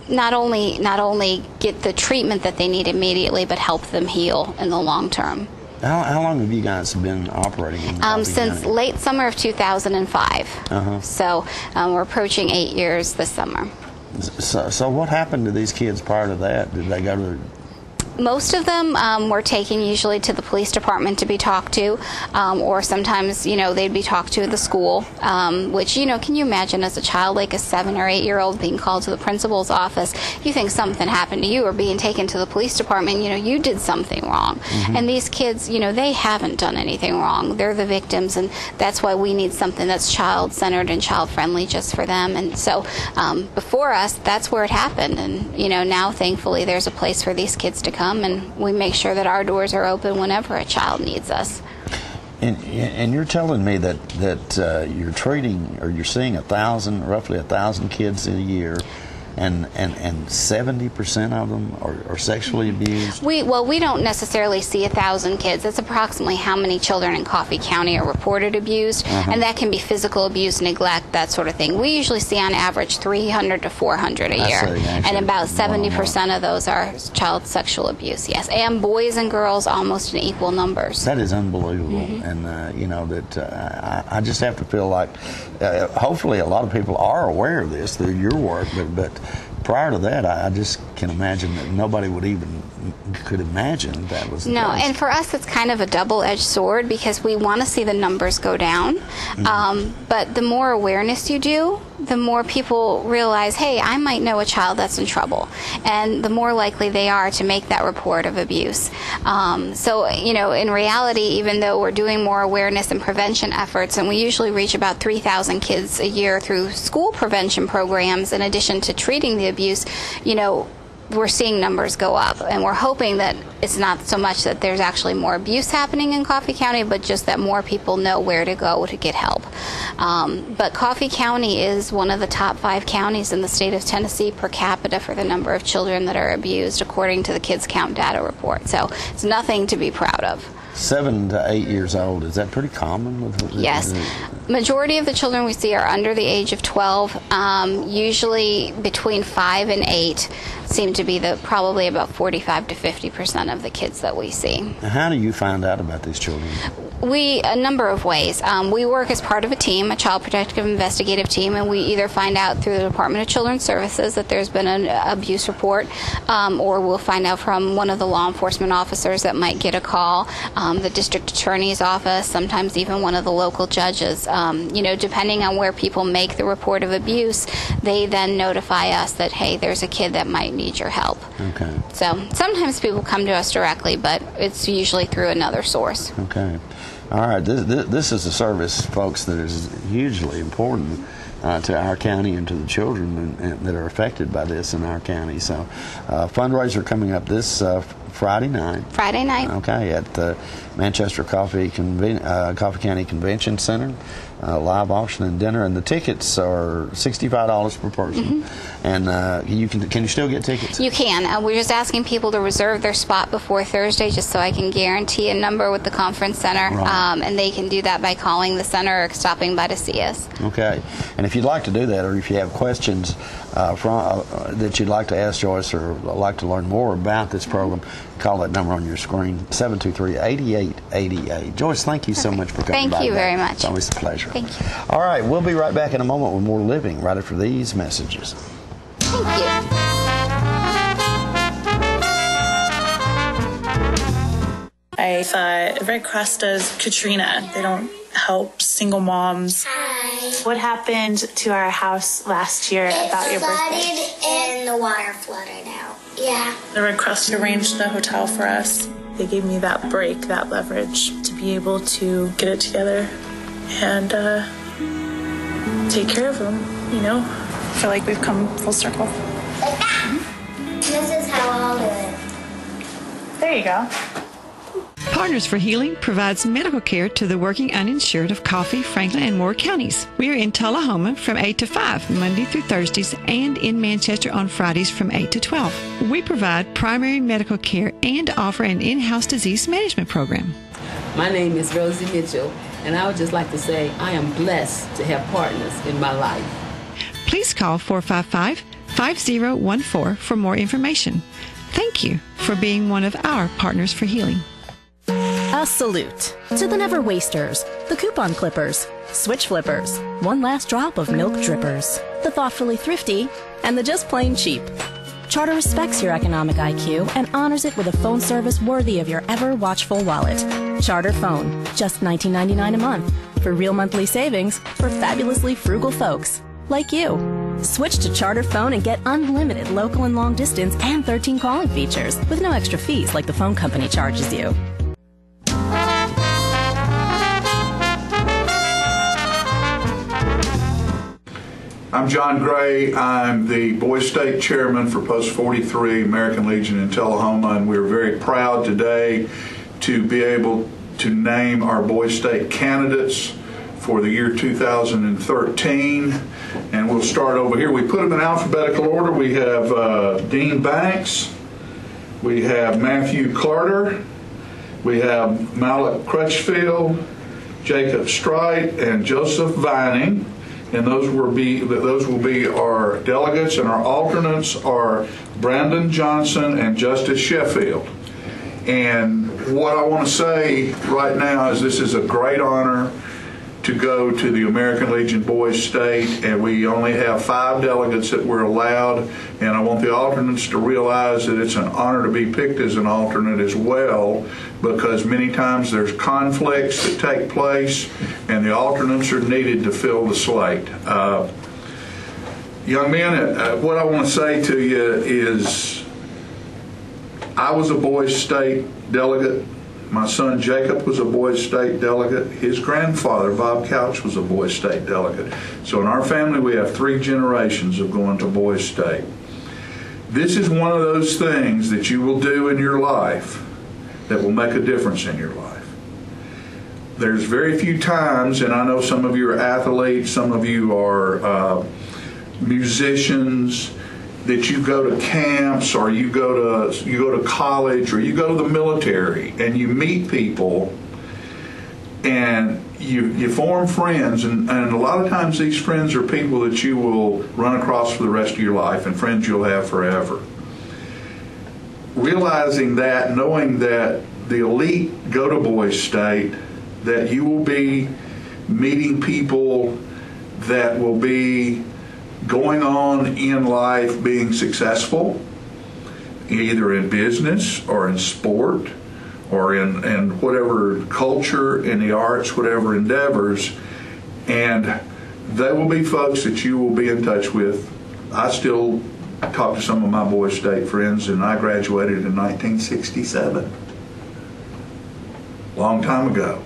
S11: not only get the treatment that they need immediately, but help them heal in the long term.
S10: How long have you guys been operating in Coffee
S11: since
S10: County?
S11: late summer of 2005. So we're approaching 8 years this summer.
S10: So what happened to these kids prior to that? Did they go to...
S11: Most of them were taken usually to the police department to be talked to, or sometimes, you know, they'd be talked to at the school, which, you know, can you imagine as a child, like a 7 or 8 year old being called to the principal's office, you think something happened to you, or being taken to the police department, you know, you did something wrong. And these kids, you know, they haven't done anything wrong. They're the victims, and that's why we need something that's child-centered and child-friendly just for them. And so before us, that's where it happened. And, you know, now thankfully there's a place for these kids to come, and we make sure that our doors are open whenever a child needs us.
S10: And you're telling me that you're treating, or you're seeing roughly 1,000 kids a year, and 70% of them are sexually abused?
S11: We don't necessarily see 1,000 kids. That's approximately how many children in Coffee County are reported abused, and that can be physical abuse, neglect, that sort of thing. We usually see on average 300 to 400 a year, and about 70% of those are child sexual abuse, yes, and boys and girls almost in equal numbers.
S10: That is unbelievable, and you know, that I just have to feel like hopefully a lot of people are aware of this through your work, but prior to that, I just can imagine that nobody could imagine that was the case.
S11: And for us, it's kind of a double-edged sword because we want to see the numbers go down. But the more awareness you do, the more people realize, hey, I might know a child that's in trouble, and the more likely they are to make that report of abuse. So, you know, in reality, even though we're doing more awareness and prevention efforts, and we usually reach about 3,000 kids a year through school prevention programs, in addition to treating the abuse, you know, we're seeing numbers go up, and we're hoping that it's not so much that there's actually more abuse happening in Coffee County, but just that more people know where to go to get help. But Coffee County is one of the top 5 counties in the state of Tennessee per capita for the number of children that are abused, according to the Kids Count data report. So it's nothing to be proud of.
S10: 7 to 8 years old, is that pretty common?
S11: Yes. Majority of the children we see are under the age of 12. Usually between 5 and 8 seem to be probably about 45 to 50% of the kids that we see.
S10: How do you find out about these children?
S11: A number of ways. We work as part of a team, a child protective investigative team, and we either find out through the Department of Children's Services that there's been an abuse report, or we'll find out from one of the law enforcement officers that might get a call, the district attorney's office, sometimes even one of the local judges. You know, depending on where people make the report of abuse, they then notify us that, hey, there's a kid that might need your help.
S10: Okay.
S11: So sometimes people come to us directly, but it's usually through another source.
S10: Okay. All right. This is a service, folks, that is hugely important to our county and to the children that are affected by this in our county. So fundraiser coming up this Friday night.
S11: Friday night.
S10: Okay, at the Manchester Coffee County Convention Center. live auction and dinner, and the tickets are $65 per person. And can you still get tickets?
S11: You can. We're just asking people to reserve their spot before Thursday, just so I can guarantee a number with the conference center, and they can do that by calling the center or stopping by to see us.
S10: Okay. And if you'd like to do that, or if you have questions that you'd like to ask Joyce, or like to learn more about this program, call that number on your screen, 723-8888. Joyce, thank you so much for coming by.
S11: Thank you very much.
S10: It's always a pleasure.
S11: Thank you.
S10: All right, we'll be right back in a moment with more Living right after these messages.
S11: Thank you.
S12: I thought Red Cross does Katrina. They don't help single moms.
S13: Hi.
S12: What happened to our house last year about your birthday?
S13: It flooded and the water flooded out. Yeah.
S12: The Red Cross arranged the hotel for us. They gave me that break, that leverage to be able to get it together and take care of them, you know. I feel like we've come full circle.
S13: Like that. This is how I'll do it.
S12: There you go.
S14: Partners for Healing provides medical care to the working uninsured of Coffee, Franklin, and Moore counties. We are in Tullahoma from 8 to 5, Monday through Thursdays, and in Manchester on Fridays from 8 to 12. We provide primary medical care and offer an in-house disease management program.
S15: My name is Rosie Mitchell, and I would just like to say I am blessed to have partners in my life.
S14: Please call 455-5014 for more information. Thank you for being one of our Partners for Healing.
S16: A salute to the never wasters, the coupon clippers, switch flippers, one last drop of milk drippers, the thoughtfully thrifty, and the just plain cheap. Charter respects your economic IQ and honors it with a phone service worthy of your ever watchful wallet. Charter Phone, just $19.99 a month for real monthly savings for fabulously frugal folks like you. Switch to Charter Phone and get unlimited local and long distance and 13 calling features with no extra fees like the phone company charges you.
S1: I'm John Gray. I'm the Boys State Chairman for Post 43 American Legion in Tullahoma, and we're very proud today to be able to name our Boys State candidates for the year 2013. And we'll start over here. We put them in alphabetical order. We have Dean Banks, we have Matthew Carter, we have Malik Crutchfield, Jacob Strite, and Joseph Vining. And those will be our delegates, and our alternates are Brandon Johnson and Justice Sheffield. And what I want to say right now is this is a great honor to go to the American Legion Boys State, and we only have 5 delegates that we're allowed, and I want the alternates to realize that it's an honor to be picked as an alternate as well, because many times there's conflicts that take place, and the alternates are needed to fill the slate. Young men, what I want to say to you is I was a Boys State delegate. My son Jacob was a Boys State delegate. His grandfather, Bob Couch, was a Boys State delegate. So in our family, we have 3 generations of going to Boys State. This is one of those things that you will do in your life that will make a difference in your life. There's very few times, and I know some of you are athletes, some of you are musicians, that you go to camps, or you go to college, or you go to the military, and you meet people, and you form friends, and a lot of times these friends are people that you will run across for the rest of your life, and friends you'll have forever. Realizing that, knowing that the elite go to Boys State, that you will be meeting people that will be going on in life being successful, either in business or in sport or in whatever culture, in the arts, whatever endeavors, and they will be folks that you will be in touch with. I still talk to some of my Boys State friends, and I graduated in 1967, long time ago.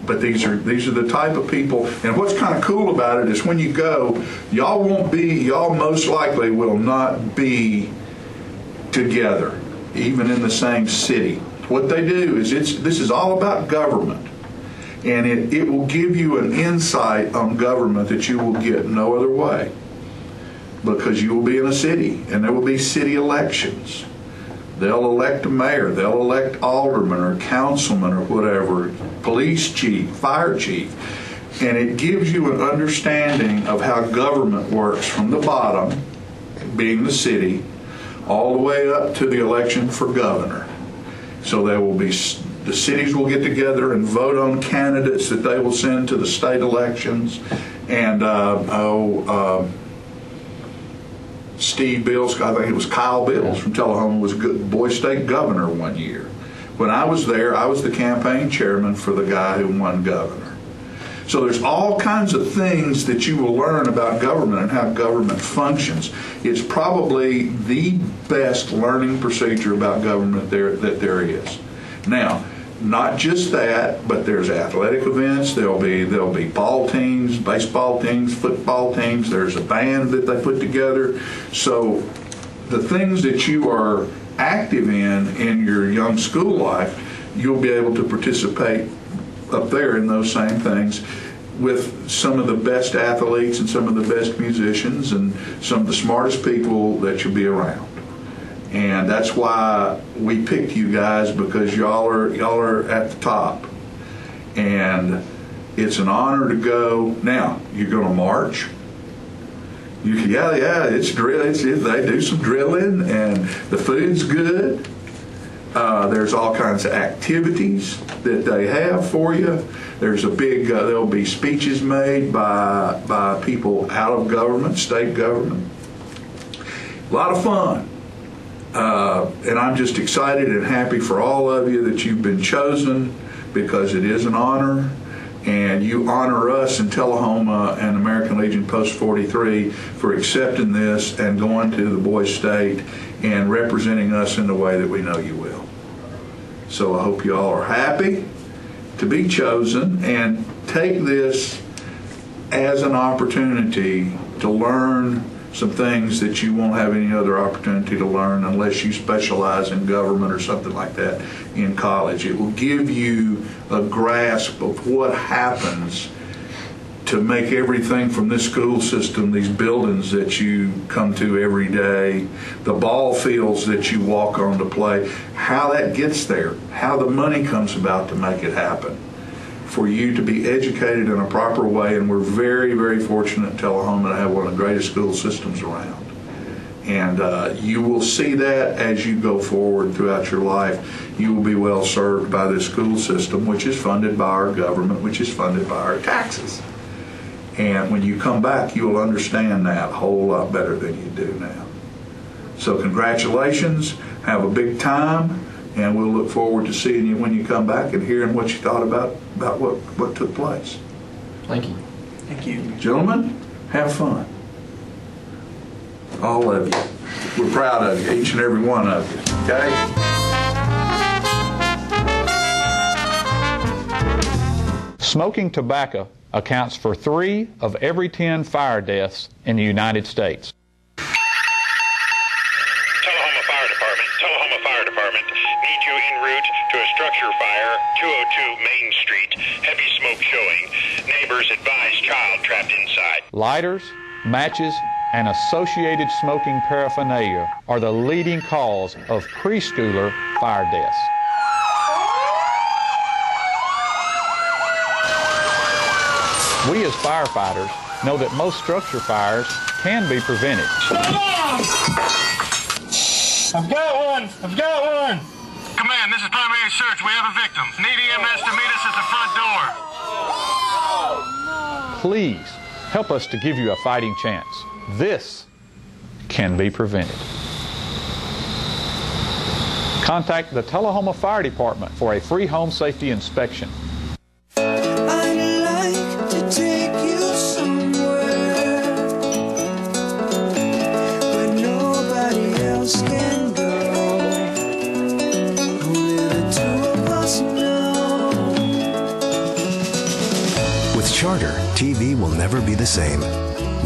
S1: But these are the type of people, and what's kind of cool about it is when you go, y'all most likely will not be together, even in the same city. What they do is this is all about government. And it will give you an insight on government that you will get no other way, because you will be in a city and there will be city elections. They'll elect a mayor, they'll elect aldermen or councilmen or whatever, police chief, fire chief. And it gives you an understanding of how government works from the bottom, being the city, all the way up to the election for governor. So there will be, the cities will get together and vote on candidates that they will send to the state elections. And Steve Bills, I think it was Kyle Bills from Tullahoma, was Boise State governor one year. When I was there, I was the campaign chairman for the guy who won governor. So there's all kinds of things that you will learn about government and how government functions. It's probably the best learning procedure about government that there is. Now, not just that, but there's athletic events. There'll be ball teams, baseball teams, football teams. There's a band that they put together. So the things that you are active in your young school life, you'll be able to participate up there in those same things with some of the best athletes and some of the best musicians and some of the smartest people that you'll be around. And that's why we picked you guys, because y'all are at the top. And it's an honor to go. Now, you're going to march. Yeah, it's drill. They do some drilling, and the food's good. There's all kinds of activities that they have for you. There's a big, there'll be speeches made by people out of government, state government. A lot of fun. And I'm just excited and happy for all of you that you've been chosen, because it is an honor. And you honor us in Tullahoma and American Legion Post 43 for accepting this and going to the Boise State and representing us in the way that we know you will. So I hope you all are happy to be chosen, and take this as an opportunity to learn some things that you won't have any other opportunity to learn unless you specialize in government or something like that in college. It will give you a grasp of what happens to make everything from this school system, these buildings that you come to every day, the ball fields that you walk on to play, how that gets there, how the money comes about to make it happen, for you to be educated in a proper way. And we're very, very fortunate in Tullahoma to have one of the greatest school systems around. And you will see that as you go forward throughout your life. You will be well served by this school system, which is funded by our government, which is funded by our taxes. And when you come back, you will understand that a whole lot better than you do now. So congratulations, have a big time, and we'll look forward to seeing you when you come back and hearing what you thought about what took place.
S6: Thank you.
S1: Thank you. Gentlemen, have fun. All of you. We're proud of you, each and every one of you, okay?
S2: Smoking tobacco accounts for 3 of every 10 fire deaths in the United States.
S17: Tullahoma Fire Department needs you en route to a structure fire, 202 Main Street, heavy smoke showing. Neighbors advise child trapped inside.
S2: Lighters, matches, and associated smoking paraphernalia are the leading cause of preschooler fire deaths. We as firefighters know that most structure fires can be prevented.
S17: I've got one! Command, this is primary search. We have a victim. Need EMS to meet us at the front door.
S2: Please help us to give you a fighting chance. This can be prevented. Contact the Tullahoma Fire Department for a free home safety inspection.
S8: Charter, TV will never be the same.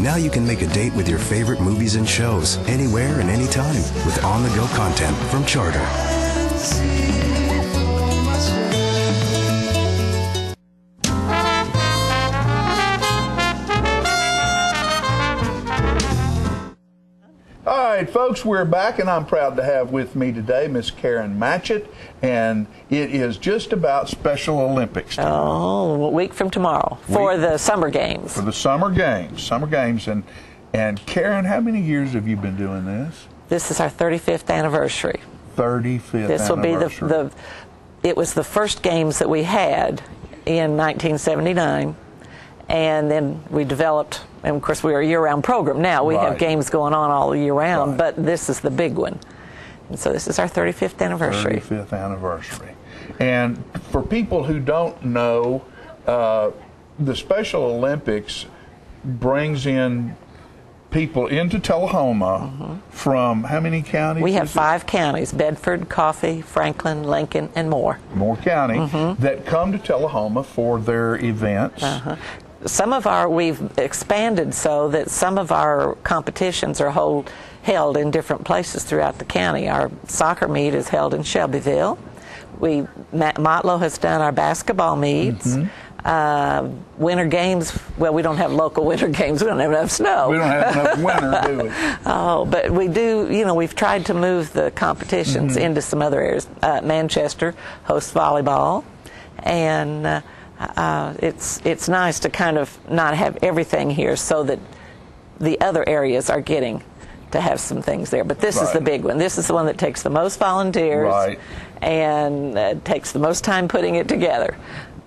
S8: Now you can make a date with your favorite movies and shows anywhere and anytime with on-the-go content from Charter.
S1: folks, we're back, and I'm proud to have with me today Miss Karen Matchett, and it is just about Special Olympics time.
S18: Oh, a week from tomorrow for the Summer Games.
S1: For the Summer Games, and Karen, how many years have you been doing this?
S18: This is our 35th anniversary.
S1: 35th
S18: This will be it was the first games that we had in 1979, and then we developed, and of course we're a year-round program now. We have games going on all year round, but this is the big one. And so this is our 35th anniversary.
S1: 35th anniversary. And for people who don't know, the Special Olympics brings in people into Tullahoma from how many counties?
S18: We have 5 counties: Bedford, Coffee, Franklin, Lincoln, and Moore.
S1: Moore County that come to Tullahoma for their events.
S18: We've expanded so that some of our competitions are held in different places throughout the county. Our soccer meet is held in Shelbyville. Motlow has done our basketball meets. Winter games, well, we don't have local winter games. We don't have enough snow.
S1: We don't have enough winter, do we?
S18: Oh, but we do, we've tried to move the competitions into some other areas. Manchester hosts volleyball, and it's nice to kind of not have everything here so that the other areas are getting to have some things there. But this is the big one. This is the one that takes the most volunteers and takes the most time putting it together.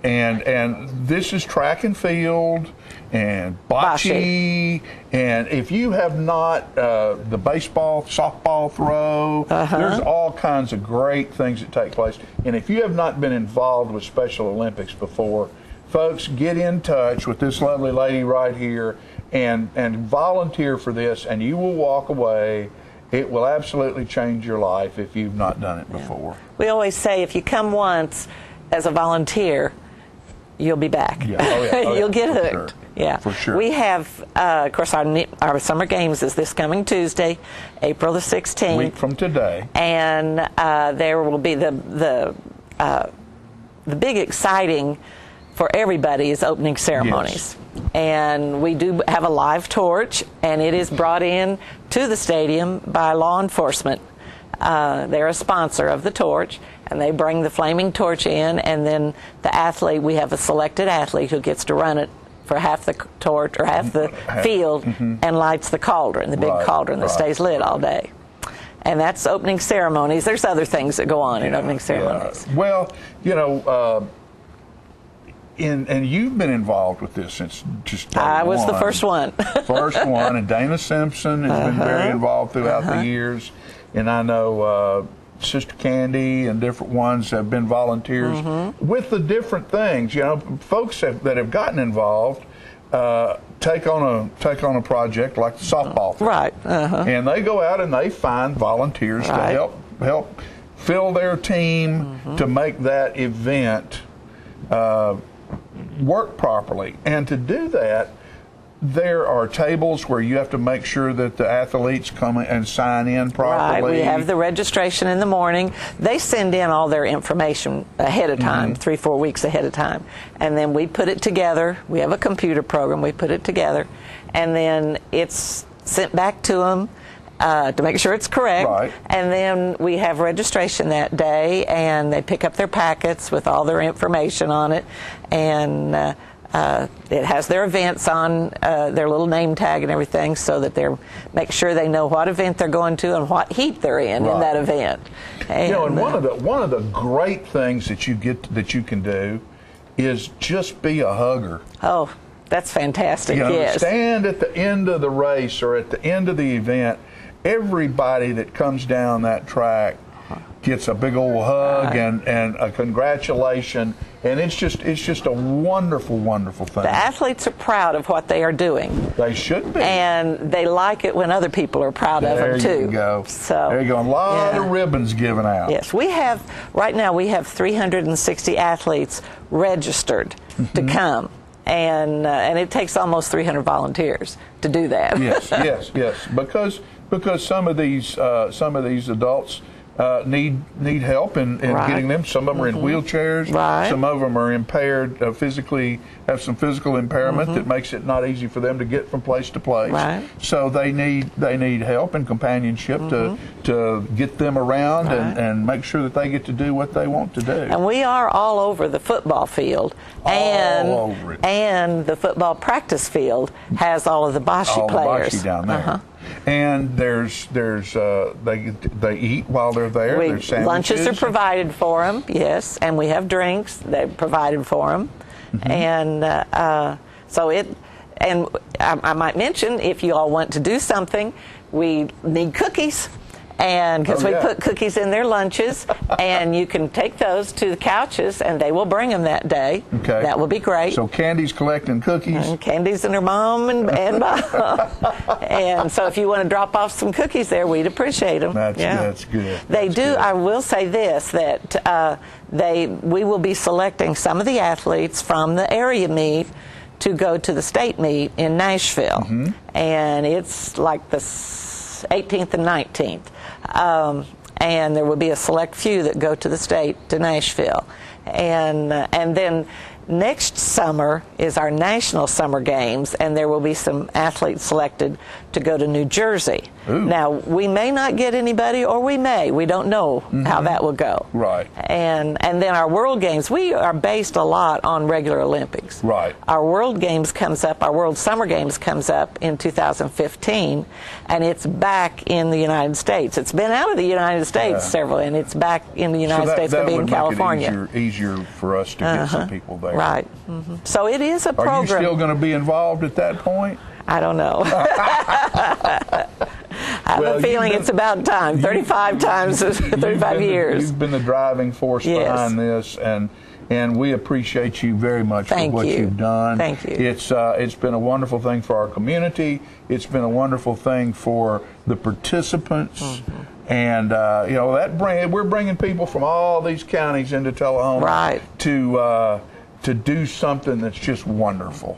S1: And this is track and field and bocce. And if you have not, the baseball, softball throw, there's all kinds of great things that take place. And if you have not been involved with Special Olympics before, folks, get in touch with this lovely lady right here and volunteer for this, and you will walk away. It will absolutely change your life if you've not done it before.
S18: We always say if you come once as a volunteer, you'll be back. You'll get hooked.
S1: For sure.
S18: We have, of course, our Summer Games is this coming Tuesday, April the 16th.
S1: A week from today.
S18: And there will be the big exciting for everybody is opening ceremonies. And we do have a live torch, and it is brought in to the stadium by law enforcement. They're a sponsor of the torch, and they bring the flaming torch in, and then the athlete, we have a selected athlete who gets to run it for half the torch or half the field and lights the cauldron, the big cauldron that stays lit all day. And that's opening ceremonies. There's other things that go on in opening ceremonies.
S1: Well, and you've been involved with this since just day
S18: I was
S1: one.
S18: the first one.
S1: First one, and Dana Simpson has been very involved throughout the years. And I know Sister Candy and different ones have been volunteers with the different things. Folks that have gotten involved take on a project like the softball thing. And they go out and they find volunteers to help fill their team to make that event work properly. And to do that, there are tables where you have to make sure that the athletes come and sign in properly.
S18: We have the registration in the morning. They send in all their information ahead of time, 3-4 weeks ahead of time. And then we put it together. We have a computer program. We put it together. And then it's sent back to them to make sure it's correct. And then we have registration that day, and they pick up their packets with all their information on it. And it has their events on their little name tag and everything, so that they make sure they know what event they're going to and what heat they're in that event. And,
S1: one of the great things that you can do is just be a hugger.
S18: Oh, that's fantastic!
S1: Stand at the end of the race or at the end of the event. Everybody that comes down that track gets a big old hug and a congratulation, and it's just a wonderful, wonderful thing.
S18: The athletes are proud of what they are doing.
S1: They should be.
S18: And they like it when other people are proud of them, too.
S1: There you go.
S18: So,
S1: there you go. A lot of ribbons given out.
S18: Yes, right now we have 360 athletes registered to come. And it takes almost 300 volunteers to do that.
S1: Yes. Because some of these adults need help in getting them. Some of them are in wheelchairs.
S18: Right.
S1: Some of them are impaired physically, have some physical impairment that makes it not easy for them to get from place to place.
S18: Right.
S1: So they need help and companionship to get them around and make sure that they get to do what they want to do.
S18: And we are all over the football field, and the football practice field has all of the Boshi players.
S1: The Boshi down there. And they eat while they're there. There's sandwiches.
S18: Lunches are provided for them, yes, and we have drinks they're provided for them. And and I might mention, if you all want to do something, we need cookies. And because we put cookies in their lunches, and you can take those to the couches, and they will bring them that day.
S1: Okay.
S18: That will be great.
S1: So Candy's collecting cookies.
S18: And Candy's and her mom and and so if you want to drop off some cookies there, we'd appreciate them.
S1: That's good.
S18: They do. Good. I will say this, that we will be selecting some of the athletes from the area meet to go to the state meet in Nashville, and it's like the 18th and 19th. And there will be a select few that go to the state, to Nashville. And then next summer is our national summer games, and there will be some athletes selected to go to New Jersey.
S1: Ooh.
S18: Now, we may not get anybody, or we may. We don't know how that will go.
S1: Right.
S18: And then our World Games, we are based a lot on regular Olympics.
S1: Right.
S18: Our World Games comes up, our World Summer Games comes up in 2015, and it's back in the United States. It's been out of the United States several, and it's back in the United States to be in California.
S1: That would make it easier for us to get some people there.
S18: Right. So it is a program.
S1: Are you still going to be involved at that point?
S18: I don't know. I have a feeling it's about time. 35 years.
S1: You've been the driving force behind this, and we appreciate you very much for what you've done.
S18: Thank you.
S1: It's been a wonderful thing for our community. It's been a wonderful thing for the participants. And we're bringing people from all these counties into Tullahoma to do something that's just wonderful.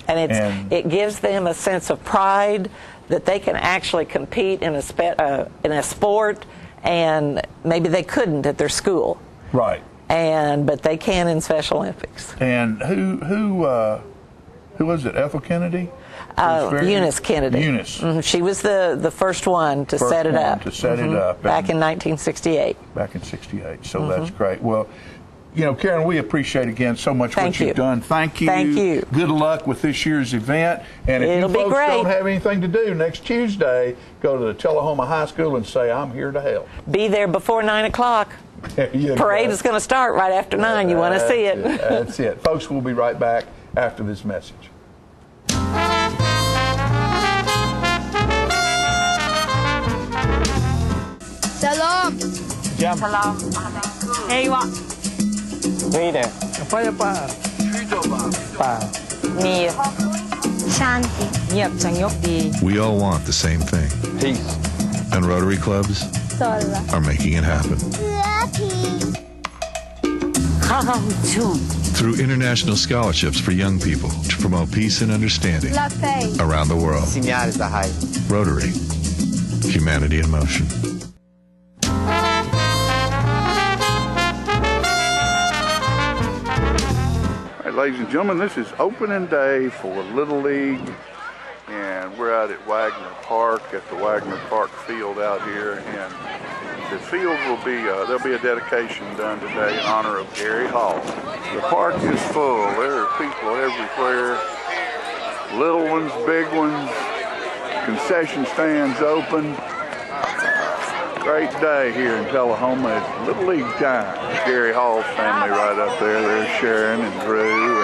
S18: And it gives them a sense of pride that they can actually compete in a sport, and maybe they couldn't at their school.
S1: Right.
S18: But they can in Special Olympics.
S1: And who was it? Ethel Kennedy?
S18: Eunice Kennedy.
S1: Eunice.
S18: She was the first one to set it up. Back in 1968.
S1: Back in 68. So that's great. Well, Karen, we appreciate again so much what you've done. Thank you.
S18: Thank you.
S1: Good luck with this year's event. And if
S18: It'll
S1: you folks
S18: be great.
S1: don't have anything to do next Tuesday, go to the Tullahoma High School and say, I'm here to help.
S18: Be there before 9 o'clock. Parade is going to start right after 9. You want to see it.
S1: That's it. Folks, we'll be right back after this message.
S13: Shalom.
S4: Shalom. Hey, what?
S19: Rita.
S4: Apa ya, Pak?
S19: Pa. Mia.
S13: Shanti.
S4: Nhiệp Chang Yok Di.
S23: We all want the same thing.
S19: Peace.
S23: And Rotary clubs
S13: Sola.
S23: are making it happen.
S13: Lucky.
S23: Through international scholarships for young people to promote peace and understanding
S13: La Fe.
S23: around the world. Rotary. Humanity in motion.
S1: Ladies and gentlemen, this is opening day for Little League, and we're out at Wagner Park, at the Wagner Park field out here, and the field will be, there'll be a dedication done today in honor of Gary Hall. The park is full. There are people everywhere, little ones, big ones, concession stands open. Great day here in Tullahoma. It's Little League time. Gary Hall's family right up there. There's Sharon and Drew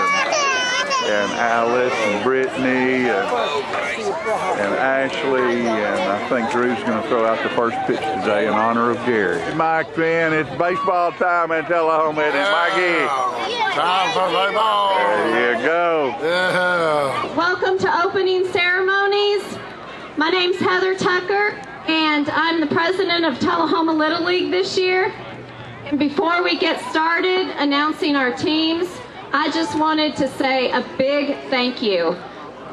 S1: and Alice and Brittany and Ashley, and I think Drew's going to throw out the first pitch today in honor of Gary. Mike Finn, it's baseball time in Tullahoma, isn't it, Mikey?
S20: Time for baseball.
S1: There you go.
S20: Yeah.
S21: Welcome to opening ceremonies. My name's Heather Tucker, and I'm the president of Tullahoma Little League this year. And before we get started announcing our teams, I just wanted to say a big thank you.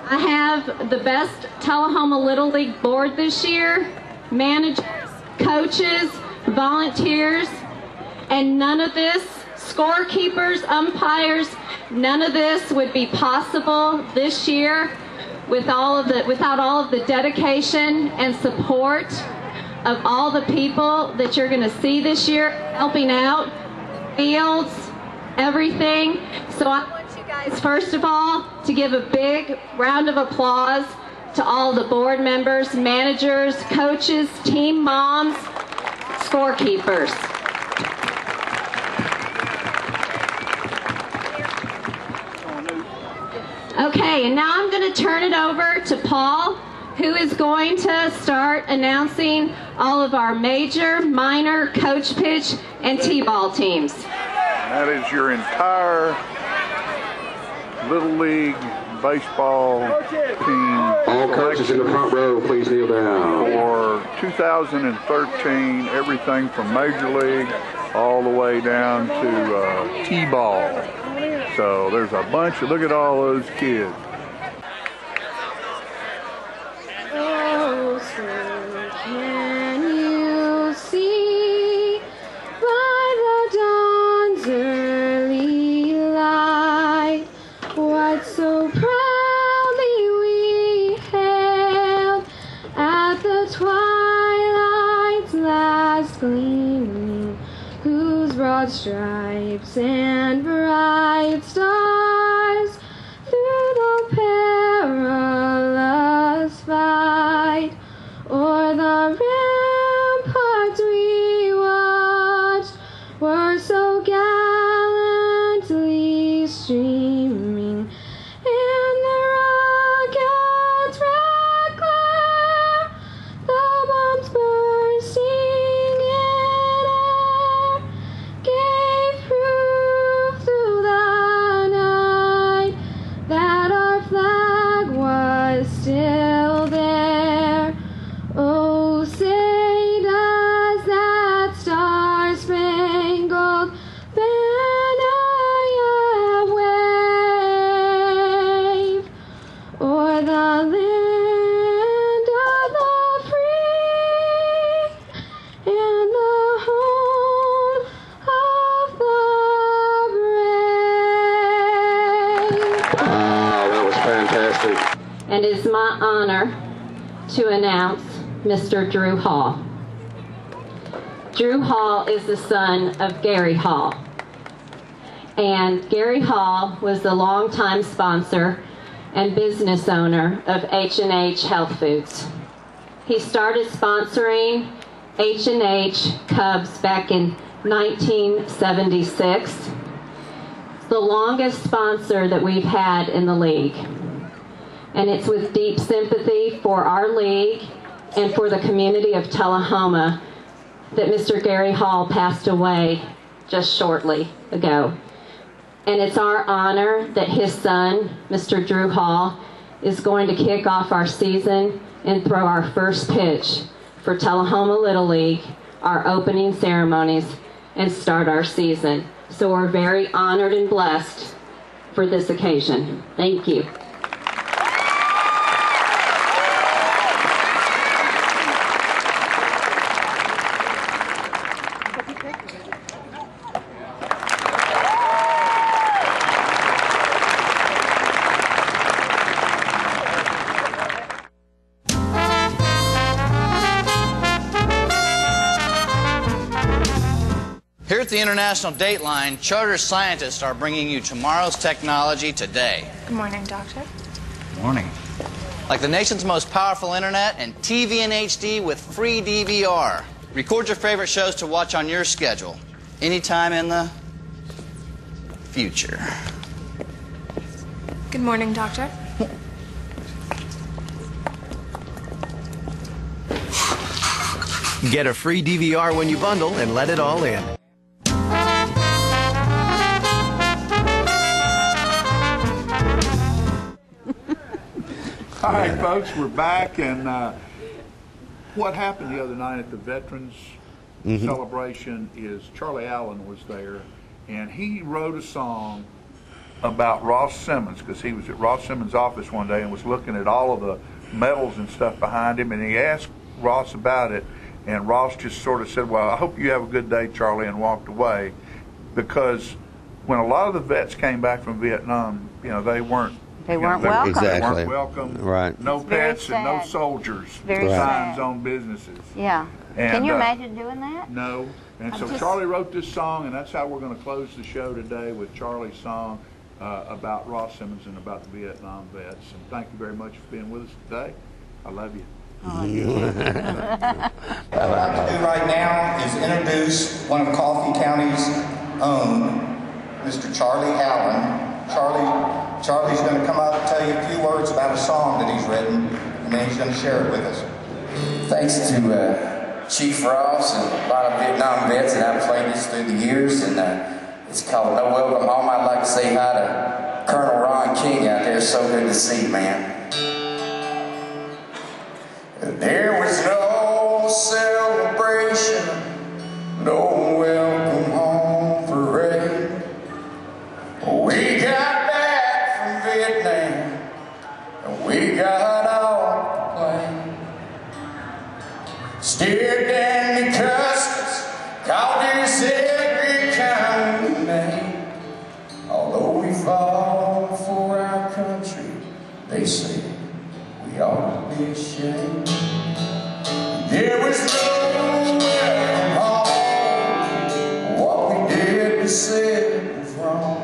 S21: I have the best Tullahoma Little League board this year, managers, coaches, volunteers, and none of this, scorekeepers, umpires, none of this would be possible this year without all of the dedication and support of all the people that you're going to see this year helping out, fields, everything. So I want you guys, first of all, to give a big round of applause to all the board members, managers, coaches, team moms, scorekeepers. Okay, and now I'm going to turn it over to Paul, who is going to start announcing all of our major, minor, coach pitch, and t-ball teams.
S1: That is your entire Little League baseball team.
S3: All coaches in the front row, please kneel down.
S1: For 2013, everything from Major League all the way down to t-ball. So there's a bunch of, look at all those kids.
S21: Oh, sir, can you see by the dawn's early light what so proudly we hailed at the twilight's last gleaming, whose broad stripes and bright stars through the perilous fight o'er the ramparts we watched were so gallantly streaming, and the rockets' red glare, the bombs bursting in air, gave proof through the night that our flag was still there. Oh, say does that star-spangled banner yet wave o'er the land of the free and the home of the brave?
S3: Wow, that was fantastic.
S21: And it is my honor to announce Mr. Drew Hall. Drew Hall is the son of Gary Hall. And Gary Hall was the longtime sponsor and business owner of H&H Health Foods. He started sponsoring H&H Cubs back in 1976. It's the longest sponsor that we've had in the league. And it's with deep sympathy for our league and for the community of Tullahoma that Mr. Gary Hall passed away just shortly ago. And it's our honor that his son, Mr. Drew Hall, is going to kick off our season and throw our first pitch for Tullahoma Little League, our opening ceremonies, and start our season. So we're very honored and blessed for this occasion. Thank you.
S7: Here at the International Dateline, Charter scientists are bringing you tomorrow's technology today.
S22: Good morning, Doctor.
S7: Morning. Like the nation's most powerful internet and TV in HD with free DVR. Record your favorite shows to watch on your schedule, anytime in the future.
S22: Good morning, Doctor.
S24: Get a free DVR when you bundle and let it all in.
S1: All right, folks, we're back, and what happened the other night at the Veterans celebration is Charlie Allen was there, and he wrote a song about Ross Simmons, because he was at Ross Simmons' office one day and was looking at all of the medals and stuff behind him, and he asked Ross about it, And Ross just sort of said, well, I hope you have a good day, Charlie, and walked away. Because when a lot of the vets came back from Vietnam, you know, they weren't
S5: welcome.
S1: They
S5: Exactly.
S1: weren't welcome.
S5: Right.
S1: No
S5: It's very
S1: pets and no
S5: sad.
S1: soldiers.
S5: Very
S1: Signs
S5: sad.
S1: on businesses.
S5: Yeah.
S1: And,
S5: Can you imagine doing that?
S1: No. And
S5: I'm
S1: so
S5: just-
S1: Charlie wrote this song, and that's how we're going to close the show today, with Charlie's song about Ross Simmons and about the Vietnam vets. And thank you very much for being with us today. I love you.
S9: What I'd like to do right now is introduce one of Coffee County's own, Mr. Charlie Allen. Charlie's going to come up and tell you a few words about a song that he's written, and then he's going to share it with us.
S10: Thanks to Chief Ross and a lot of Vietnam vets that I've played this through the years, and it's called No Welcome Home. I'd like to say hi to Colonel Ron King out there. So good to see you, man. There was no celebration, no welcome home parade. We got back from Vietnam, and we got off the plane. Stared down the customs, called us every kind of name. Although we fought for our country, they say we ought to be ashamed. There was no welcome home. What we did was said was wrong.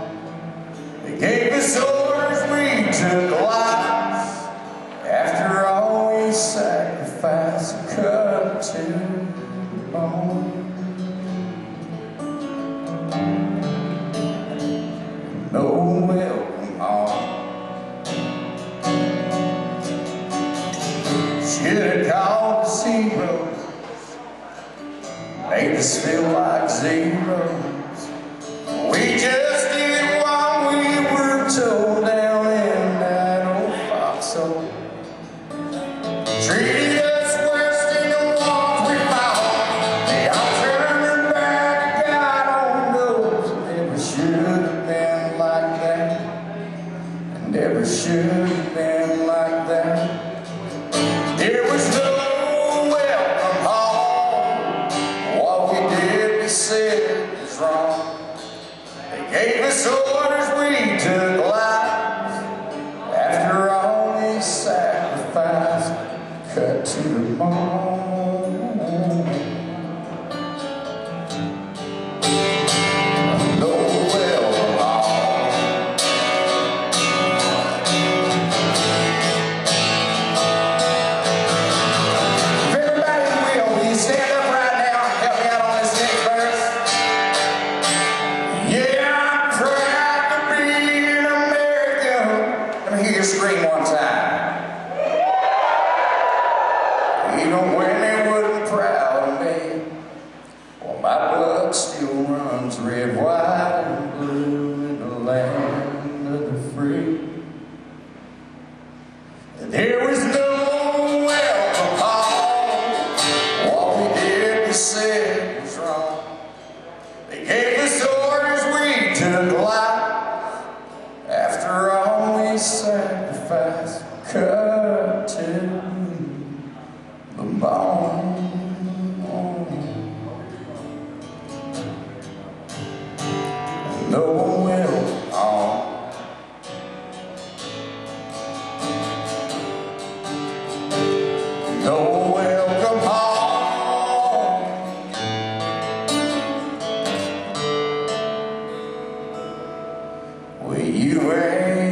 S10: They gave us orders, we took lives. After all we sacrificed, cut to the bone. No welcome home. Should have called the zeros, made us feel like zeros. We just did what we were told down in that old foxhole. Treated us worse than the ones we fought. They all turned their back, God only knows. Never should have been like that. Never should have been like that. There was no welcome home. What we did, we said was wrong. They gave us orders, we took lives. After all we sacrificed, cut to the bone. No welcome home. If everybody will you stand up right now and help me out on this next verse? Yeah, I'm proud to be an American. Let me hear you scream one time. Even when they wasn't proud of me, well, my blood still runs red, white, and blue in the land of the free. There was no welcome home. What we did, we said was wrong. They gave us orders, we took life. After all we sacrificed, cut to the bone. No welcome home. No welcome home. Well, you ain't